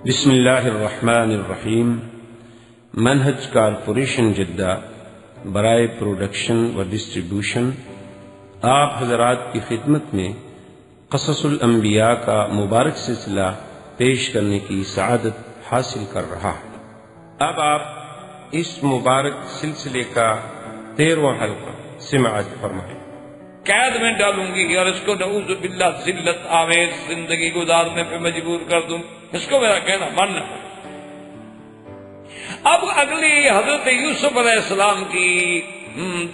بسم اللہ الرحمن الرحیم۔ منہج کارپوریشن جدہ برائے پروڈکشن و ڈسٹریبیوشن آپ حضرات کی خدمت میں قصص الانبیاء کا مبارک سلسلہ پیش کرنے کی سعادت حاصل کر رہا ہے۔ اب آپ اس مبارک سلسلے کا 13واں حلقہ سماعت فرمائیں۔ قید میں ڈالوں گی اور اس کو نعوذ باللہ ذلت آمیز زندگی گزارنے پہ مجبور کر دوں، اس کو میرا کہنا ماننا۔ اب اگلی حضرت یوسف علیہ السلام کی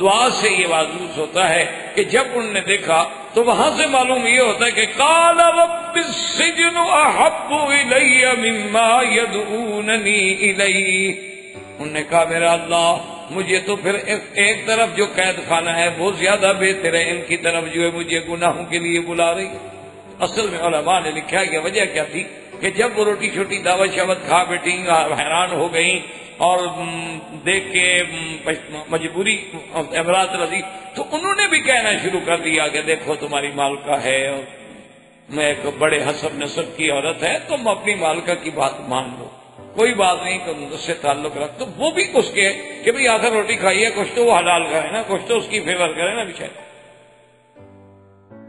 دعا سے یہ واضح ہوتا ہے کہ جب انہوں نے دیکھا تو وہاں سے معلوم یہ ہوتا ہے کہ قال رب السجن احب الی مما يدعوننی الیہ، انہوں نے کہا میرا اللہ مجھے تو پھر ایک طرف جو قید خانہ ہے وہ زیادہ بہتر ہے، ان کی طرف جو ہے مجھے گناہوں کے لیے بلا رہی۔ اصل میں علماء نے لکھا کہ وجہ کیا تھی کہ جب وہ روٹی چھوٹی دعوت شعوت کھا بیٹھی حیران ہو گئیں اور دیکھ کے مجبوری امراض رضی تو انہوں نے بھی کہنا شروع کر دیا کہ دیکھو تمہاری مالکہ ہے اور میں ایک بڑے حسب نسب کی عورت ہے، تم اپنی مالکہ کی بات مان لو، کوئی بات نہیں کہ اس سے تعلق رکھ، تو وہ بھی اس کے کہ بھئی آخر روٹی کھائیے، کچھ تو وہ حلال کرے نا، کچھ تو اس کی فیور کرے نا بیچارے۔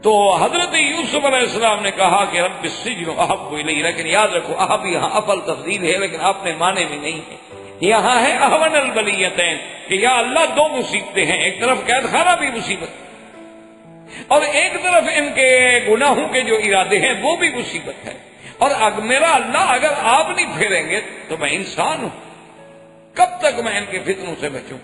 تو حضرت یوسف علیہ السلام نے کہا کہ رب السجن احب الیہ، لیکن یاد رکھو احب یہاں افل تفضیل ہے لیکن اپنے معنی میں نہیں ہے، یہاں ہے اہون البلیتین کہ یا اللہ دو مصیبتیں ہیں، ایک طرف قید خانہ بھی مصیبت اور ایک طرف ان کے گناہوں کے جو ارادے ہیں وہ بھی مصیبت ہے، اور میرا اللہ اگر آپ نہیں پھیریں گے تو میں انسان ہوں، کب تک میں ان کے فتنوں سے بچوں؟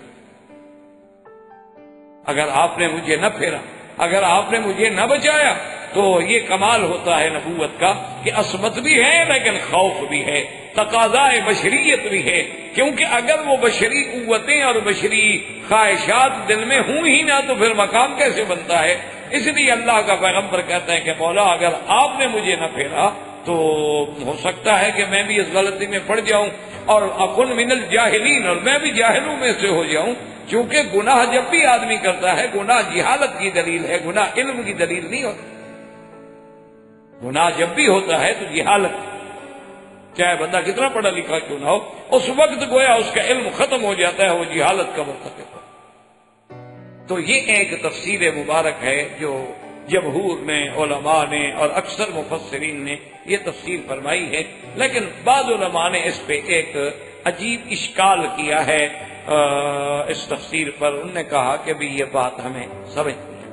اگر آپ نے مجھے نہ پھیرا، اگر آپ نے مجھے نہ بچایا تو یہ کمال ہوتا ہے نبوت کا کہ عصمت بھی ہے لیکن خوف بھی ہے، تقاضائے بشریت بھی ہے، کیونکہ اگر وہ بشری قوتیں اور بشری خواہشات دل میں ہوں ہی نہ تو پھر مقام کیسے بنتا ہے؟ اس لیے اللہ کا پیغمبر کہتا ہے کہ مولا اگر آپ نے مجھے نہ پھیرا تو ہو سکتا ہے کہ میں بھی اس غلطی میں پڑ جاؤں اور اکن من الجاہلین، اور میں بھی جاہلوں میں سے ہو جاؤں، کیونکہ گناہ جب بھی آدمی کرتا ہے گناہ جہالت کی دلیل ہے، گناہ علم کی دلیل نہیں ہوتا۔ گناہ جب بھی ہوتا ہے تو جہالت، چاہے بندہ کتنا پڑھا لکھا کیوں نہ ہو، اس وقت گویا اس کا علم ختم ہو جاتا ہے، وہ جہالت کا مرتکب ہو۔ تو یہ ایک تفسیر مبارک ہے جو جمہور نے، علماء نے اور اکثر مفسرین نے یہ تفسیر فرمائی ہے، لیکن بعض علماء نے اس پہ ایک عجیب اشکال کیا ہے اس تفسیر پر۔ انہوں نے کہا کہ بھی یہ بات ہمیں سمجھنی ہے،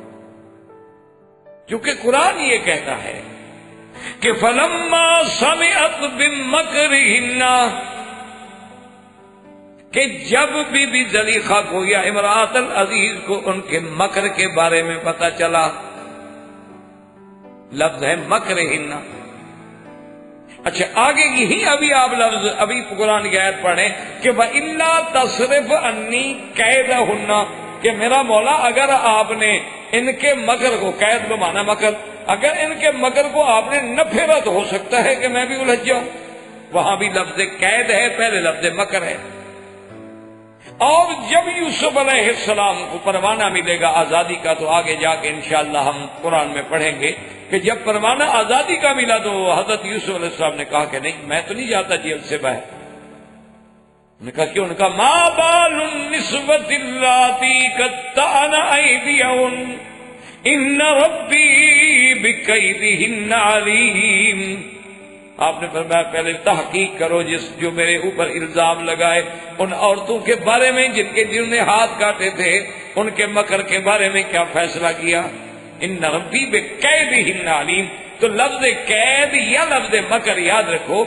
کیونکہ قرآن یہ کہتا ہے کہ فلما سمعت بمکرہن، کہ جب بی زلیخا کو یا امرأۃ العزیز کو ان کے مکر کے بارے میں پتہ چلا، لفظ ہے مکرہن۔ اچھا آگے یہی ابھی آپ لفظ ابھی قرآن کی آیت پڑھیں کہ وَإِلَّا تَصْرِفْ عَنِّي كَيْدَهُنَّ، کہ میرا مولا اگر آپ نے ان کے مکر کو، قید بمانا مکر، اگر ان کے مکر کو آپ نے نہ پھیرا تو ہو سکتا ہے کہ میں بھی الجھ جاؤں۔ وہاں بھی لفظ قید ہے، پہلے لفظ مکر ہے۔ اور جب یوسف علیہ السلام کو پروانہ ملے گا آزادی کا تو آگے جا کے انشاءاللہ ہم قرآن میں پڑھیں گے کہ جب پروانہ آزادی کا ملا تو حضرت یوسف علیہ السلام نے کہا کہ نہیں میں تو نہیں جاتا جیل سے باہر۔ انہوں نے کہا کیوں؟ انہوں نے کہا ما بال النسوة اللاتی قطعن ایدیہن ان ربی بکیدہن علیم۔ آپ نے فرمایا پہلے تحقیق کرو جو میرے اوپر الزام لگائے ان عورتوں کے بارے میں جنہوں نے ہاتھ کاٹے تھے، ان کے مکر کے بارے میں کیا فیصلہ کیا۔ ان ربی بکیدہن علیم، تو لفظ قید یا لفظ مکر یاد رکھو،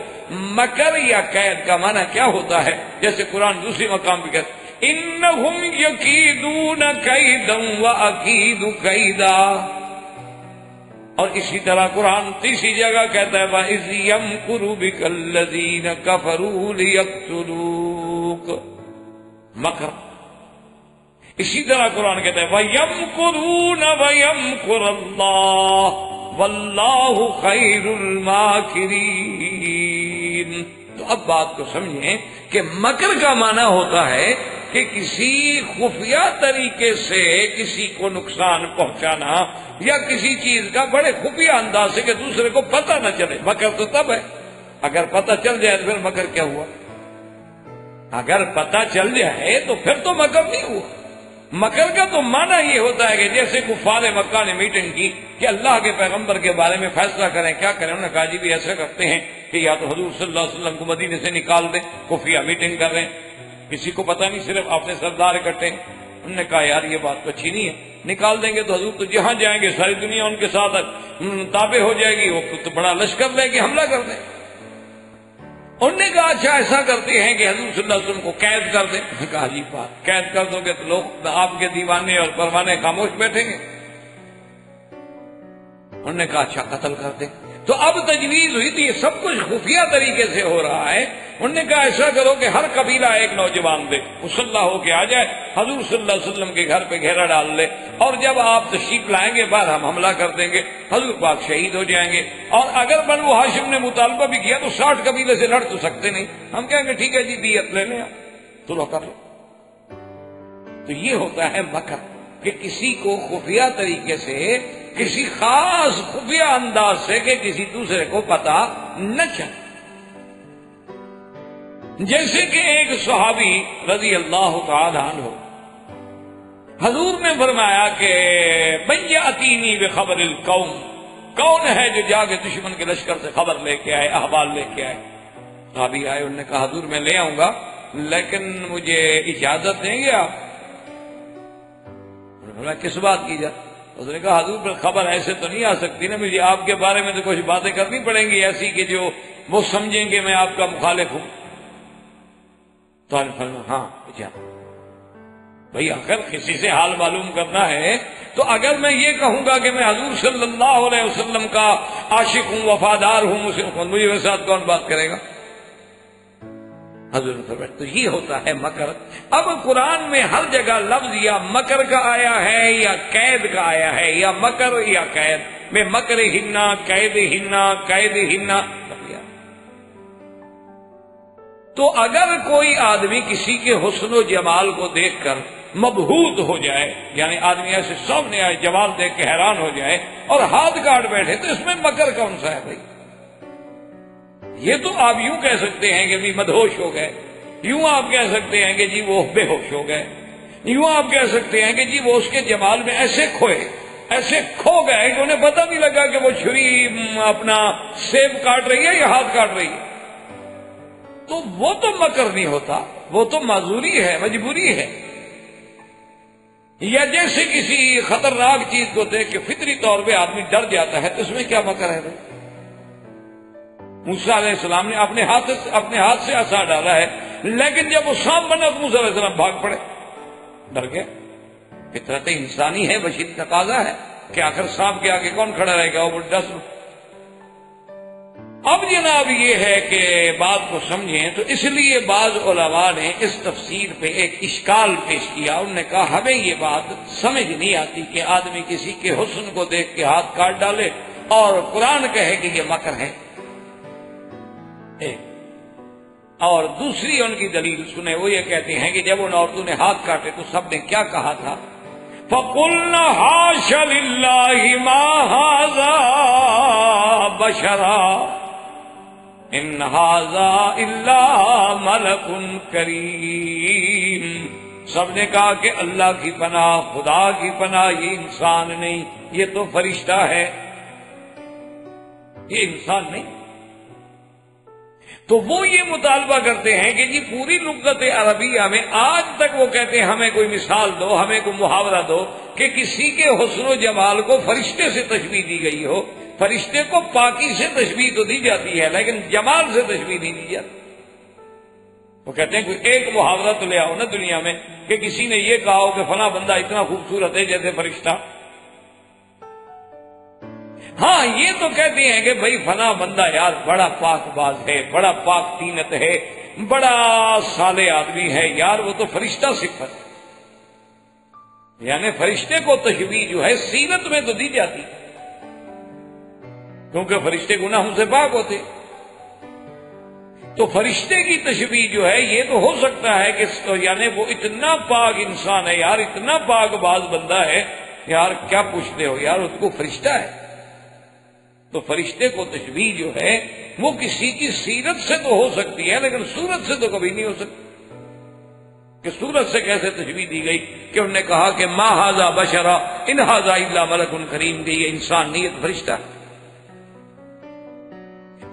مکر یا قید کا معنی کیا ہوتا ہے؟ جیسے قرآن دوسری مقام پہ کہتا انہم یکیدون کیدا واکید کیدا، اور اسی طرح قرآن تیسری جگہ کہتا ہے وَإِذْ يَمْكُرُ بِكَ الَّذِينَ كَفَرُوا لِيَقْتُلُوكَ، مکر۔ اسی طرح قرآن کہتا ہے وَيَمْكُرُونَ وَيَمْكُرُ اللَّهُ وَاللَّهُ خَيْرُ الْمَاكِرِينَ۔ تو اب بات کو سمجھیں کہ مکر کا معنی ہوتا ہے کہ کسی خفیہ طریقے سے کسی کو نقصان پہنچانا یا کسی چیز کا بڑے خفیہ انداز سے کہ دوسرے کو پتہ نہ چلے، مکر تو تب ہے اگر پتہ چل جائے تو پھر مکر کیا ہوا؟ اگر پتہ چل جائے تو پھر تو مکر نہیں ہوا. مکر کا تو معنی یہ ہوتا ہے کہ جیسے کفار مکہ نے میٹنگ کی کہ اللہ کے پیغمبر کے بارے میں فیصلہ کریں، کیا کریں؟ انہوں نے کہا جی بھی ایسا کرتے ہیں کہ یا تو حضور صلی اللہ علیہ وسلم کو مدینے سے نکال دیں، خفیہ میٹنگ کر رہے ہیں، کسی کو پتہ نہیں، صرف اپنے سردار اکٹھے ہیں. انہوں نے کہا یار یہ بات تو اچھی نہیں ہے، نکال دیں گے تو حضور تو جہاں جائیں گے ساری دنیا ان کے ساتھ تابع ہو جائے گی، وہ تو بڑا لشکر لے کے حملہ کر دیں. انہوں نے کہا اچھا ایسا کرتے ہیں کہ حضور صلی اللہ علیہ وسلم کو قید کر دیں. میں نے کہا جی بات، قید کر دو گے تو لوگ آپ کے دیوانے اور پروانے خاموش بیٹھیں گے. انہوں نے کہا اچھا قتل کر دیں. تو اب تجویز ہوئی تھی، یہ سب کچھ خفیہ طریقے سے ہو رہا ہے. انہوں نے کہا ایسا کرو کہ ہر قبیلہ ایک نوجوان دے، مسلح ہو کے آ جائے، حضور صلی اللہ علیہ وسلم کے گھر پہ گھیرا ڈال لے، اور جب آپ تشریف لائیں گے بعد ہم حملہ کر دیں گے، حضور پاک شہید ہو جائیں گے. اور اگر بنو ہاشم نے مطالبہ بھی کیا تو 60 قبیلے سے لڑ تو سکتے نہیں، ہم کہیں گے ٹھیک ہے جی دیت لے لیں، تو کر لو. تو یہ ہوتا ہے مکر، کہ کسی کو خفیہ طریقے سے، کسی خاص خفیہ انداز سے کہ کسی دوسرے کو پتہ نہ چلے. جیسے کہ ایک صحابی رضی اللہ تعالی عنہ، حضور نے فرمایا کہ من یاتینی بخبر القوم، کون ہے جو جا کے دشمن کے لشکر سے خبر لے کے آئے، احوال لے کے آئے. صحابی آئے، انہوں نے کہا حضور میں لے آؤں گا لیکن مجھے اجازت دیں گے آپ؟ انہوں نے کس بات کی اجازت؟ اس نے کہا حضور پر خبر ایسے تو نہیں آ سکتی نا، مجھے آپ کے بارے میں تو کچھ باتیں کرنی پڑیں گی ایسی کہ جو وہ سمجھیں گے میں آپ کا مخالف ہوں. تو ہاں بھئی اگر کسی سے حال معلوم کرنا ہے تو اگر میں یہ کہوں گا کہ میں حضور صلی اللہ علیہ وسلم کا عاشق ہوں، وفادار ہوں، مجھے کے ساتھ کون بات کرے گا؟ حضور فرمایا تو یہ ہوتا ہے مکر. اب قرآن میں ہر جگہ لفظ یا مکر کا آیا ہے یا قید کا آیا ہے، یا مکر یا قید میں مکر ہننا، قید ہننا، قید ہننا. تو اگر کوئی آدمی کسی کے حسن و جمال کو دیکھ کر مبہوت ہو جائے، یعنی آدمی ایسے سامنے آئے جمال دیکھ کے حیران ہو جائے اور ہاتھ کاٹ بیٹھے، تو اس میں مکر کون سا ہے بھائی؟ یہ تو آپ یوں کہہ سکتے ہیں کہ بھی مدہوش ہو گئے، یوں آپ کہہ سکتے ہیں کہ جی وہ بے ہوش ہو گئے، یوں آپ کہہ سکتے ہیں کہ جی وہ اس کے جمال میں ایسے کھوئے، ایسے کھو گئے کہ انہیں پتہ نہیں لگا کہ وہ چھری اپنا سیب کاٹ رہی ہے یا ہاتھ کاٹ رہی ہے. تو وہ تو مکر نہیں ہوتا، وہ تو معذوری ہے، مجبوری ہے. یا جیسے کسی خطرناک چیز کو دیکھ کے فطری طور پہ آدمی ڈر جاتا ہے، تو اس میں کیا مکر ہے بھائی؟ موسیٰ علیہ السلام نے اپنے ہاتھ سے عصا ڈالا ہے، لیکن جب وہ سانپ بنا تو موسیٰ علیہ السلام بھاگ پڑے، ڈر گئے. فطرت انسانی ہے، بشری تقاضا ہے کہ آخر سانپ کے آگے کون کھڑا رہے گا، وہ ڈس. اب جناب یہ ہے کہ بات کو سمجھیں، تو اس لیے بعض علماء نے اس تفسیر پہ ایک اشکال پیش کیا. انہوں نے کہا ہمیں یہ بات سمجھ نہیں آتی کہ آدمی کسی کے حسن کو دیکھ کے ہاتھ کاٹ ڈالے اور قرآن کہے کہ یہ مکر ہے. اور دوسری ان کی دلیل سنیں، وہ یہ کہتے ہیں کہ جب ان عورتوں نے ہاتھ کاٹے تو سب نے کیا کہا تھا؟ فَقُلْنَا حَاشَ لِلَّهِ مَا هَذَا بَشَرًا إِنْ هَذَا إِلَّا مَلَكٌ كَرِيمٌ. سب نے کہا کہ اللہ کی پناہ، خدا کی پناہ، یہ انسان نہیں، یہ تو فرشتہ ہے، یہ انسان نہیں. تو وہ یہ مطالبہ کرتے ہیں کہ جی پوری لغت عربیہ میں آج تک وہ کہتے ہیں ہمیں کوئی مثال دو، ہمیں کوئی محاورہ دو کہ کسی کے حسن و جمال کو فرشتے سے تشبیہ دی گئی ہو. فرشتے کو پاکی سے تشبیہ تو دی جاتی ہے لیکن جمال سے تشبیہ نہیں دی جاتی. وہ کہتے ہیں کوئی ایک محاورہ تو لے آؤ نا دنیا میں کہ کسی نے یہ کہا ہو کہ فلاں بندہ اتنا خوبصورت ہے جیسے فرشتہ. ہاں یہ تو کہتے ہیں کہ بھئی فلاں بندہ یار بڑا پاک باز ہے، بڑا پاک تینت ہے، بڑا صالح آدمی ہے، یار وہ تو فرشتہ صفت ہے. یعنی فرشتے کو تشبیہ جو ہے سیرت میں تو دی جاتی کیونکہ فرشتے گناہوں سے پاک ہوتے. تو فرشتے کی تشبیہ جو ہے یہ تو ہو سکتا ہے کہ یعنی وہ اتنا پاک انسان ہے یار، اتنا پاک باز بندہ ہے یار، کیا پوچھتے ہو یار، اس کو فرشتہ ہے. تو فرشتے کو تشبیہ جو ہے وہ کسی کی سیرت سے تو ہو سکتی ہے لیکن صورت سے تو کبھی نہیں ہو سکتی. کہ صورت سے کیسے تشبیہ دی گئی کہ انہوں نے کہا کہ ما ھذا بشرا ان ھذا الا ملک کریم، کہ یہ انسان نہیں، یہ فرشتہ ہے.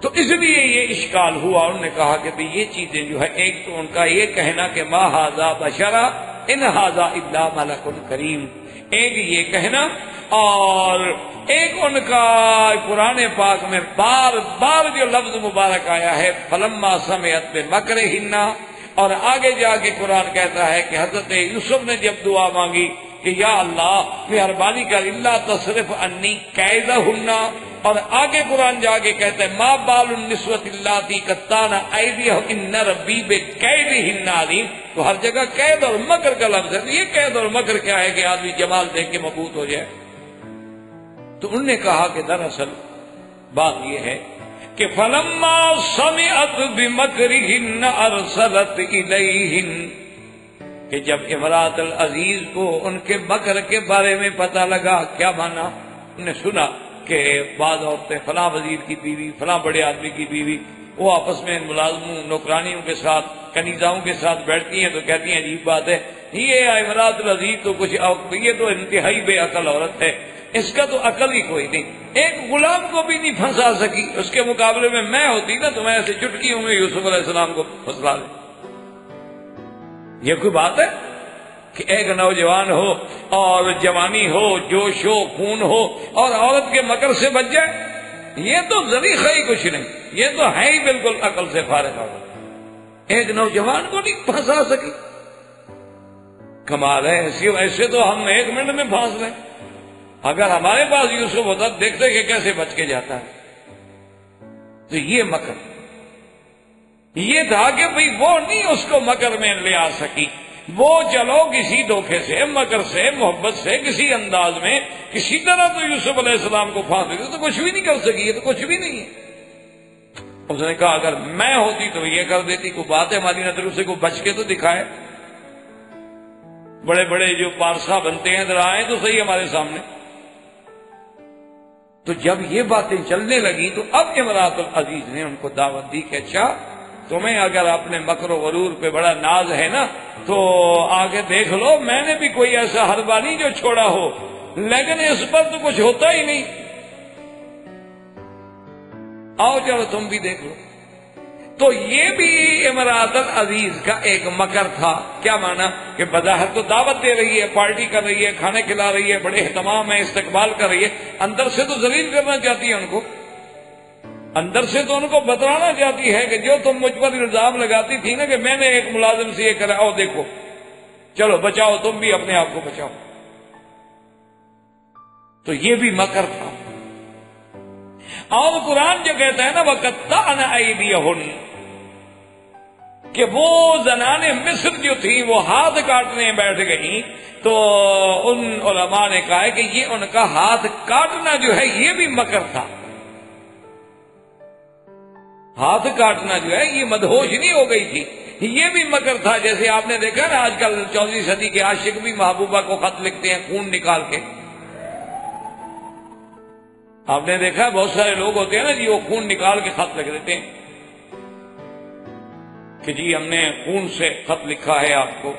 تو اس لیے یہ اشکال ہوا. انہوں نے کہا کہ بھئی یہ چیزیں جو ہے، ایک تو ان کا یہ کہنا کہ ما ھذا بشرا ان ھذا الا ملک کریم، ایک یہ کہنا، اور ایک ان کا قرآن پاک میں بار بار جو لفظ مبارک آیا ہے فلما سمعت بمکرہن، اور آگے جا کے قرآن کہتا ہے کہ حضرت یوسف نے جب دعا مانگی کہ یا اللہ مہربانی کر الا تصرف عنی کیدہن، اور آگے قرآن جا کے کہتا ہے ما بال النسوۃ اللاتی قطعن ایدیہن ان ربی بکیدہن علیم. تو ہر جگہ قید اور مکر کا لفظ ہے. یہ قید اور مکر کیا ہے کہ آدمی جمال دیکھ کے مبہوت ہو جائے. تو انہوں نے کہا کہ دراصل بات یہ ہے کہ فلما سمعت بمکرہن ارسلت الیہن، کہ جب امرات العزیز کو ان کے مکر کے بارے میں پتہ لگا. کیا مانا؟ انہوں نے سنا کہ بعض عورتیں فلاں وزیر کی بیوی، فلاں بڑے آدمی کی بیوی، وہ آپس میں ملازموں نوکرانیوں کے ساتھ، کنیزاؤں کے ساتھ بیٹھتی ہیں تو کہتی ہیں عجیب بات ہے، یہ امرات العزیز تو کچھ، یہ تو انتہائی بے عقل عورت ہے، اس کا تو عقل ہی کوئی نہیں، ایک غلام کو بھی نہیں پھنسا سکی. اس کے مقابلے میں میں ہوتی نا تو میں ایسے چٹکیوں میں یوسف علیہ السلام کو پھنسلا دیں. یہ کوئی بات ہے کہ ایک نوجوان ہو اور جوانی ہو، جوش ہو، خون ہو، اور عورت کے مکر سے بچ جائے؟ یہ تو ذریعہ ہی کچھ نہیں، یہ تو ہے ہی بالکل عقل سے فارغ عورت. ایک نوجوان کو نہیں پھنسا سکی. کمال ہے. ایسے تو ہم ایک منٹ میں پھانس لیں. اگر ہمارے پاس یوسف ہوتا دیکھتے کہ کیسے بچ کے جاتا ہے. تو یہ مکر یہ تھا کہ بھئی وہ نہیں اس کو مکر میں لے آ سکی. وہ چلو کسی دھوکے سے، مکر سے، محبت سے، کسی انداز میں کسی طرح تو یوسف علیہ السلام کو پھانس دیتے تو کچھ بھی نہیں کر سکی. یہ تو کچھ بھی نہیں ہے. اس نے کہا اگر میں ہوتی تو یہ کر دیتی. کوئی بات ہے ہماری نظروں سے کوئی بچ کے تو دکھائے. بڑے بڑے جو پارسا بنتے ہیں ذرا آئے تو صحیح ہمارے سامنے. تو جب یہ باتیں چلنے لگی تو اب امرات العزیز نے ان کو دعوت دی کہ اچھا تمہیں اگر اپنے مکر و غرور پہ بڑا ناز ہے نا تو آگے دیکھ لو، میں نے بھی کوئی ایسا حربہ نہیں جو چھوڑا ہو، لیکن اس پر تو کچھ ہوتا ہی نہیں. آؤ چلو تم بھی دیکھ لو. تو یہ بھی امرات العزیز کا ایک مکر تھا. کیا مانا؟ کہ بظاہر تو دعوت دے رہی ہے، پارٹی کر رہی ہے، کھانے کھلا رہی ہے، بڑے اہتمام ہے، استقبال کر رہی ہے، اندر سے تو ذلیل کرنا چاہتی ہے ان کو. اندر سے تو ان کو بتلانا چاہتی ہے کہ جو تم مجھ پر الزام لگاتی تھی نا کہ میں نے ایک ملازم سے یہ کرا، دیکھو چلو بچاؤ، تم بھی اپنے آپ کو بچاؤ. تو یہ بھی مکر تھا. اور قرآن جو کہتا ہے نا وَقَطَّعْنَ أَيْدِيَهُنَّ، کہ وہ زنان مصر جو تھی وہ ہاتھ کاٹنے بیٹھ گئیں. تو ان علماء نے کہا کہ یہ ان کا ہاتھ کاٹنا جو ہے یہ بھی مکر تھا. ہاتھ کاٹنا جو ہے یہ مدہوش نہیں ہو گئی تھی، یہ بھی مکر تھا. جیسے آپ نے دیکھا نا آج کل 14ویں صدی کے عاشق بھی محبوبہ کو خط لکھتے ہیں خون نکال کے. آپ نے دیکھا بہت سارے لوگ ہوتے ہیں نا جی وہ خون نکال کے خط لکھ دیتے ہیں کہ جی ہم نے خون سے خط لکھا ہے آپ کو.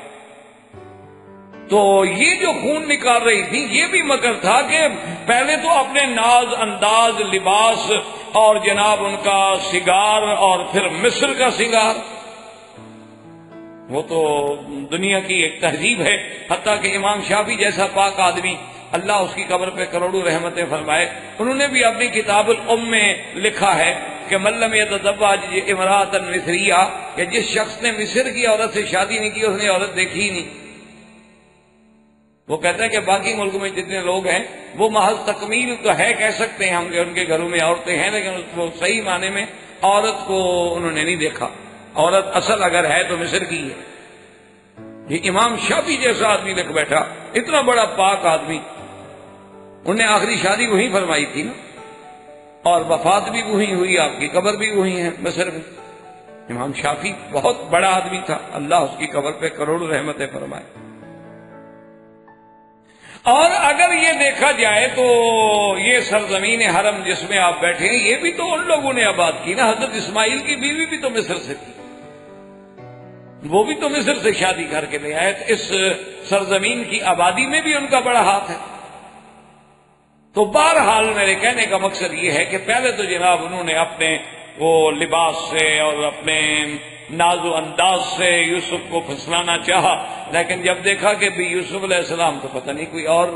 تو یہ جو خون نکال رہی تھی یہ بھی مکر تھا کہ پہلے تو اپنے ناز انداز لباس اور جناب ان کا سنگار اور پھر مصر کا سنگار، وہ تو دنیا کی ایک تہذیب ہے. حتیٰ کہ امام شافعی جیسا پاک آدمی، اللہ اس کی قبر پہ کروڑوں رحمتیں فرمائے، انہوں نے بھی اپنی کتاب الام میں لکھا ہے کہ من لم یتزوج امرأۃ مصریہ، کہ جس شخص نے مصر کی عورت سے شادی نہیں کی اس نے عورت دیکھی ہی نہیں. وہ کہتے ہیں کہ باقی ملک میں جتنے لوگ ہیں وہ محض تکمیل تو ہے کہہ سکتے ہیں ہم کہ ان کے گھروں میں عورتیں ہیں، لیکن وہ صحیح معنی میں عورت کو انہوں نے نہیں دیکھا. عورت اصل اگر ہے تو مصر کی ہے. یہ امام شافعی جیسا آدمی لکھ بیٹھا، اتنا بڑا پاک آدمی. انہوں نے آخری شادی وہیں فرمائی تھی نا، اور وفات بھی وہیں ہوئی، آپ کی قبر بھی وہیں ہے مصر میں. امام شافعی بہت بڑا آدمی تھا، اللہ اس کی قبر پہ کروڑوں رحمتیں فرمائے. اور اگر یہ دیکھا جائے تو یہ سرزمین حرم جس میں آپ بیٹھے ہیں یہ بھی تو ان لوگوں نے آباد کی نا. حضرت اسماعیل کی بیوی بھی تو مصر سے تھی, وہ بھی تو مصر سے شادی کر کے لے آئے. تو اس سرزمین کی آبادی میں بھی ان کا بڑا ہاتھ ہے. تو بہرحال میرے کہنے کا مقصد یہ ہے کہ پہلے تو جناب انہوں نے اپنے وہ لباس سے اور اپنے ناز و انداز سے یوسف کو پھسلانا چاہا, لیکن جب دیکھا کہ بھی یوسف علیہ السلام تو پتہ نہیں کوئی اور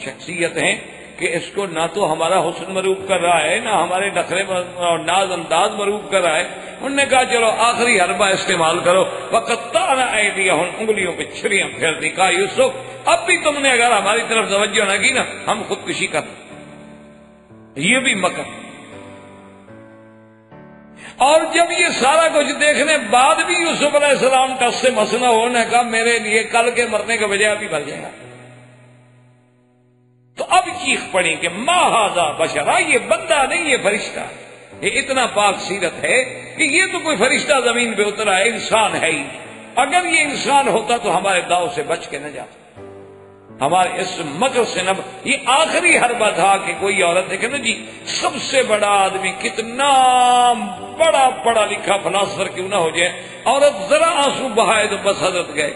شخصیت ہیں کہ اس کو نہ تو ہمارا حسن مروب کر رہا ہے نہ ہمارے نخرے اور ناز انداز مروب کر رہا ہے, انہوں نے کہا چلو آخری حربہ استعمال کرو. وقطعنا ایدیہن, انگلیوں پہ چھریاں پھیر دی. کہا یوسف اب بھی تم نے اگر ہماری طرف توجہ نہ کی نا ہم خودکشی کر. یہ بھی مکر. اور جب یہ سارا کچھ دیکھنے بعد بھی یوسف علیہ السلام ٹس سے مسنا ہونے کا میرے لیے کل کے مرنے کے بجائے ابھی مر جائے گا, تو اب چیخ پڑی کہ ما ھذا بشرا, یہ بندہ نہیں یہ فرشتہ. یہ اتنا پاک سیرت ہے کہ یہ تو کوئی فرشتہ زمین پہ اترا ہے, انسان ہے ہی. اگر یہ انسان ہوتا تو ہمارے داؤ سے بچ کے نہ جاتا, ہمارے اس مکر سے نہ. یہ آخری حربہ تھا کہ کوئی عورت دیکھے نا جی, سب سے بڑا آدمی کتنا بڑا پڑھا لکھا فلاسفر کیوں نہ ہو جائے, عورت ذرا آنسو بہائے تو بس حضرت گئے.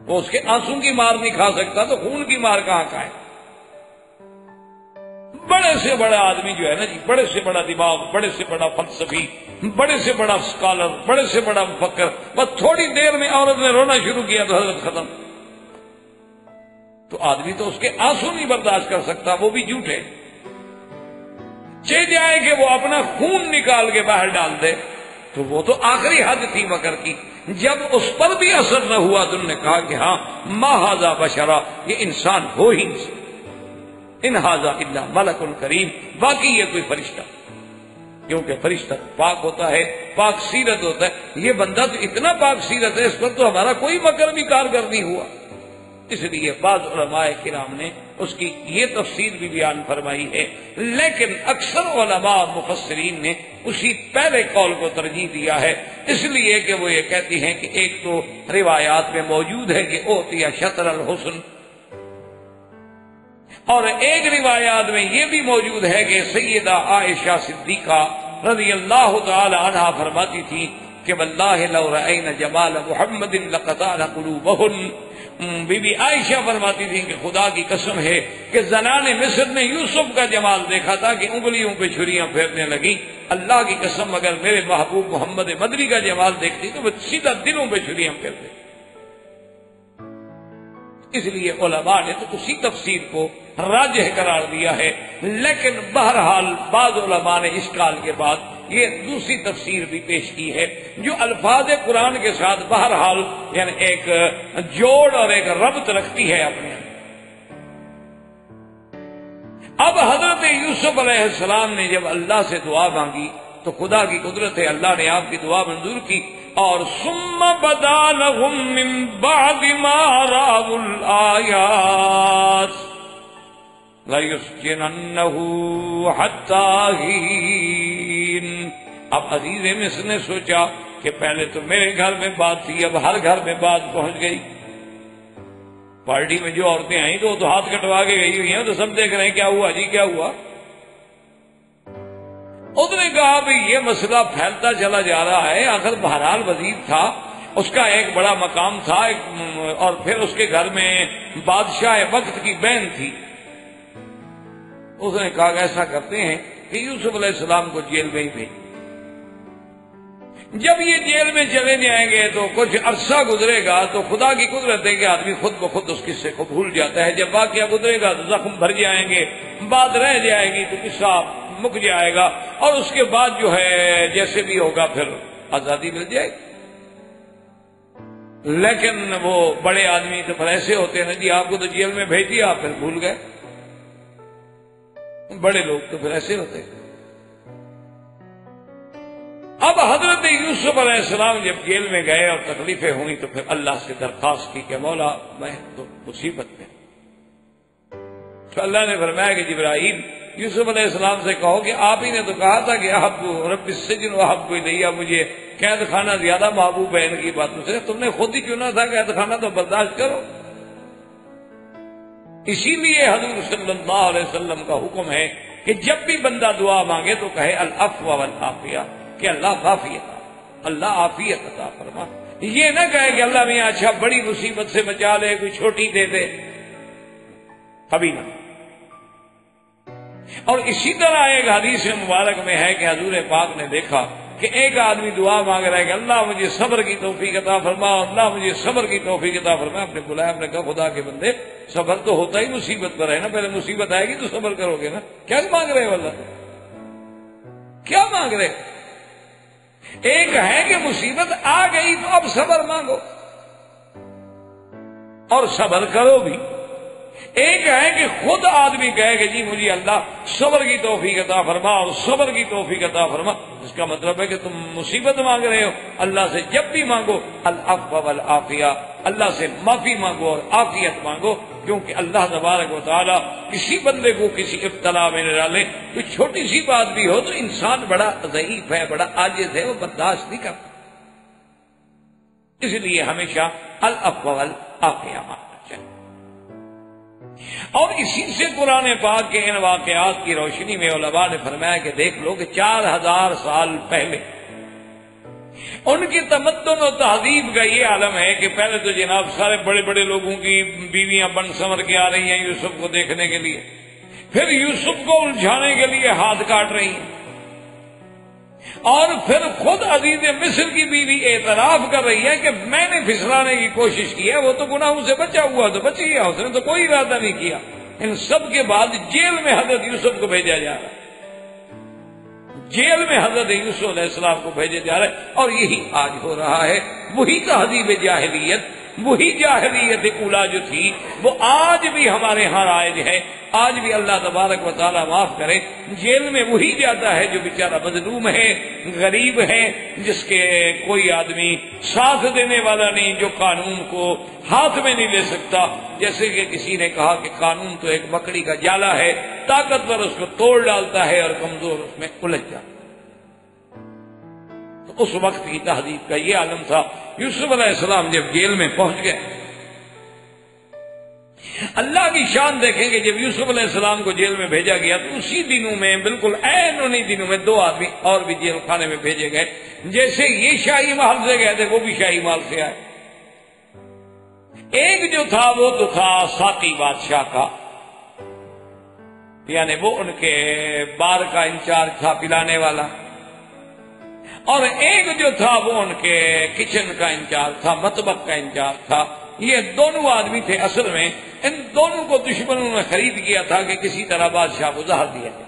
وہ اس کے آنسو کی مار نہیں کھا سکتا تو خون کی مار کہاں کھائے. بڑے سے بڑا آدمی جو ہے نا جی, بڑے سے بڑا دماغ, بڑے سے بڑا فلسفی, بڑے سے بڑا اسکالر, بڑے سے بڑا مفکر, بس تھوڑی دیر میں عورت نے رونا شروع کیا تو حضرت ختم. تو آدمی تو اس کے آنسو نہیں برداشت کر سکتا, وہ بھی جھوٹے. چاہے جائے کہ وہ اپنا خون نکال کے باہر ڈال دے, تو وہ تو آخری حد تھی مکر کی. جب اس پر بھی اثر نہ ہوا تو انہوں نے کہا کہ ہاں ما ھذا بشرا, یہ انسان ہو ہی نہیں, ان ھذا الا ملک کریم, باقی یہ کوئی فرشتہ. کیونکہ فرشتہ پاک ہوتا ہے, پاک سیرت ہوتا ہے. یہ بندہ تو اتنا پاک سیرت ہے, اس پر تو ہمارا کوئی مکر بھی کارگر نہیں ہوا. اس لیے بعض علماء کرام نے اس کی یہ تفسیر بھی بیان فرمائی ہے, لیکن اکثر علماء اور مفسرین نے اسی پہلے قول کو ترجیح دیا ہے, اس لیے کہ وہ یہ کہتی ہیں کہ ایک تو روایات میں موجود ہے کہ اوتیہ شطر الحسن, اور ایک روایات میں یہ بھی موجود ہے کہ سیدہ عائشہ صدیقہ رضی اللہ تعالی عنہا فرماتی تھی کہ واللہ لو رأینا جمال محمد لقطعنا قلوبہن. بی بی عائشہ فرماتی تھی کہ خدا کی قسم ہے کہ زنان مصر نے یوسف کا جمال دیکھا تھا کہ انگلیوں پہ چھریاں پھیرنے لگی. اللہ کی قسم اگر میرے محبوب محمد مدنی کا جمال دیکھتی تو وہ سیدھا دلوں پہ چھریاں پھیرتے. اس لیے علماء نے تو اسی تفسیر کو راجح قرار دیا ہے, لیکن بہرحال بعض علماء نے اشکال کے بعد یہ دوسری تفسیر بھی پیش کی ہے جو الفاظ قرآن کے ساتھ بہرحال یعنی ایک جوڑ اور ایک ربط رکھتی ہے اپنے. اب حضرت یوسف علیہ السلام نے جب اللہ سے دعا مانگی تو خدا کی قدرت ہے, اللہ نے آپ کی دعا منظور کی. اور ثم بدا لهم من بعد ما رأوا الآیات لَيُسْجِنَنَّهُ حَتَّى حِينٍ. اب عزیز مصر نے سوچا کہ پہلے تو میرے گھر میں بات تھی, اب ہر گھر میں بات پہنچ گئی. پارٹی میں جو عورتیں آئیں تو ہاتھ کٹوا کے گئی ہوئی ہیں, تو سب دیکھ رہے ہیں کیا ہوا جی کیا ہوا. اس نے کہا بھی یہ مسئلہ پھیلتا چلا جا رہا ہے, آخر بہرحال وزیر تھا, اس کا ایک بڑا مقام تھا, اور پھر اس کے گھر میں بادشاہ وقت کی بہن تھی. اس نے کہا کہ ایسا کرتے ہیں کہ یوسف علیہ السلام کو جیل میں ہی بھیج. جب یہ جیل میں چلے جائیں گے تو کچھ عرصہ گزرے گا تو خدا کی قدرت ہے کہ آدمی خود بخود اس قصے کو بھول جاتا ہے. جب واقعہ گزرے گا تو زخم بھر جائیں گے, بات رہ جائے گی تو قصہ مک جائے گا, اور اس کے بعد جو ہے جیسے بھی ہوگا پھر آزادی مل جائے گی. لیکن وہ بڑے آدمی تو پھر ایسے ہوتے ہیں جی, آپ کو تو جیل میں بھیج دیا آپ پھر بھول گئے. بڑے لوگ تو پھر ایسے ہوتے ہیں. اب حضرت یوسف علیہ السلام جب جیل میں گئے اور تکلیفیں ہوئی تو پھر اللہ سے درخواست کی کہ مولا میں تو مصیبت میں. تو اللہ نے فرمایا کہ جبرائیل یوسف علیہ السلام سے کہو کہ آپ ہی نے تو کہا تھا کہ احب رب السجن واحب الیہ, مجھے قید خانہ زیادہ محبوب ہے ان کی باتوں سے. تم نے خود ہی کیوں نہ تھا قید خانہ تو برداشت کرو. اسی لیے حضور صلی اللہ علیہ وسلم کا حکم ہے کہ جب بھی بندہ دعا مانگے تو کہے العفو والعافیہ، کہ اللہ عافیت، اللہ عافیت عطا فرما۔ یہ نہ کہے کہ اللہ میاں اچھا بڑی مصیبت سے بچا لے، کوئی چھوٹی دے دے، کبھی نہ۔ اور اسی طرح ایک حدیث مبارک میں ہے کہ حضور پاک نے دیکھا کہ ایک آدمی دعا مانگ رہا ہے کہ اللہ مجھے صبر کی توفیق عطا فرما، اللہ مجھے صبر کی توفیق عطا فرما۔ آپ نے بلایا، آپ نے کہا خدا کے بندے صبر تو ہوتا ہی مصیبت پر ہے نا، پہلے مصیبت آئے گی تو صبر کرو گے نا، کیا مانگ رہے ہو اللہ؟ کیا مانگ رہے؟ ایک ہے کہ مصیبت آ گئی تو اب صبر مانگو اور صبر کرو بھی، ایک ہے کہ خود آدمی کہے کہ جی مجھے اللہ صبر کی توفیق عطا فرما اور صبر کی توفیق عطا فرما۔ اس کا مطلب ہے کہ تم مصیبت مانگ رہے ہو، اللہ سے جب بھی مانگو العفو والعافیہ، اللہ سے معافی مانگو اور عافیت مانگو، کیونکہ اللہ تبارک و تعالی کسی بندے کو کسی ابتلا میں نہ ڈالے۔ کوئی چھوٹی سی بات بھی ہو تو انسان بڑا ضعیف ہے، بڑا عاجز ہے، وہ برداشت نہیں کرتا، اس لیے ہمیشہ العفو والعافیہ مانگنا چاہیے۔ اور اسی سے قرآن پاک کے ان واقعات کی روشنی میں علماء نے فرمایا کہ دیکھ لو کہ 4000 سال پہلے ان کی تمدن و تہذیب کا یہ عالم ہے کہ پہلے تو جناب سارے بڑے بڑے لوگوں کی بیویاں بن سنور کے آ رہی ہیں یوسف کو دیکھنے کے لیے، پھر یوسف کو الجھانے کے لیے ہاتھ کاٹ رہی ہیں، اور پھر خود عزیز مصر کی بیوی اعتراف کر رہی ہے کہ میں نے پھسلانے کی کوشش کی ہے، وہ تو گناہوں سے بچا ہوا تو بچ گیا، اس نے تو کوئی ارادہ نہیں کیا۔ ان سب کے بعد جیل میں حضرت یوسف کو بھیجا جا رہا ہے، جیل میں حضرت یوسف علیہ السلام کو بھیجے جا رہے ہیں، اور یہی آج ہو رہا ہے۔ وہی تہذیب جاہلیت، وہی جاہلیت اولا جو تھی وہ آج بھی ہمارے ہاں رائج ہے۔ آج بھی اللہ تبارک و تعالیٰ معاف کرے، جیل میں وہی جاتا ہے جو بیچارہ مظلوم ہے، غریب ہے، جس کے کوئی آدمی ساتھ دینے والا نہیں، جو قانون کو ہاتھ میں نہیں لے سکتا۔ جیسے کہ کسی نے کہا کہ قانون تو ایک مکڑی کا جالا ہے، طاقتور اس کو توڑ ڈالتا ہے اور کمزور اس میں الجھ جاتا ہے۔ تو اس وقت کی تہذیب کا یہ عالم تھا۔ یوسف علیہ السلام جب جیل میں پہنچ گئے، اللہ کی شان دیکھیں کہ جب یوسف علیہ السلام کو جیل میں بھیجا گیا تو اسی دنوں میں، بالکل عین انہی دنوں میں، 2 آدمی اور بھی جیل خانے میں بھیجے گئے۔ جیسے یہ شاہی محل سے گئے تھے وہ بھی شاہی محل سے آئے۔ ایک جو تھا وہ تو تھا ساقی بادشاہ کا، یعنی وہ ان کے بار کا انچارج تھا، پلانے والا، اور ایک جو تھا وہ ان کے کچن کا انچارج تھا، مطبخ کا انچارج تھا۔ یہ دونوں آدمی تھے۔ اصل میں ان دونوں کو دشمنوں نے خرید کیا تھا کہ کسی طرح بادشاہ کو زہر دیا جائے،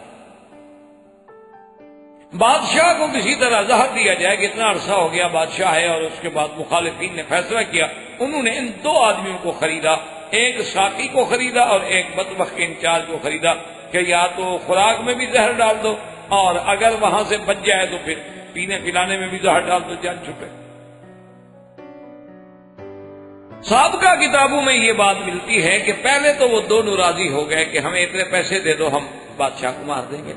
بادشاہ کو کسی طرح زہر دیا جائے کہ اتنا عرصہ ہو گیا بادشاہ ہے، اور اس کے بعد مخالفین نے فیصلہ کیا، انہوں نے ان 2 آدمیوں کو خریدا، ایک ساقی کو خریدا اور ایک مطبخ کے انچارج کو خریدا کہ یا تو خوراک میں بھی زہر ڈال دو، اور اگر وہاں سے بچ جائے تو پھر پینے پلانے میں بھی زہر ڈال دو، جان چھپے۔ سابقہ کتابوں میں یہ بات ملتی ہے کہ پہلے تو وہ دونوں راضی ہو گئے کہ ہمیں اتنے پیسے دے دو، ہم بادشاہ کو مار دیں گے۔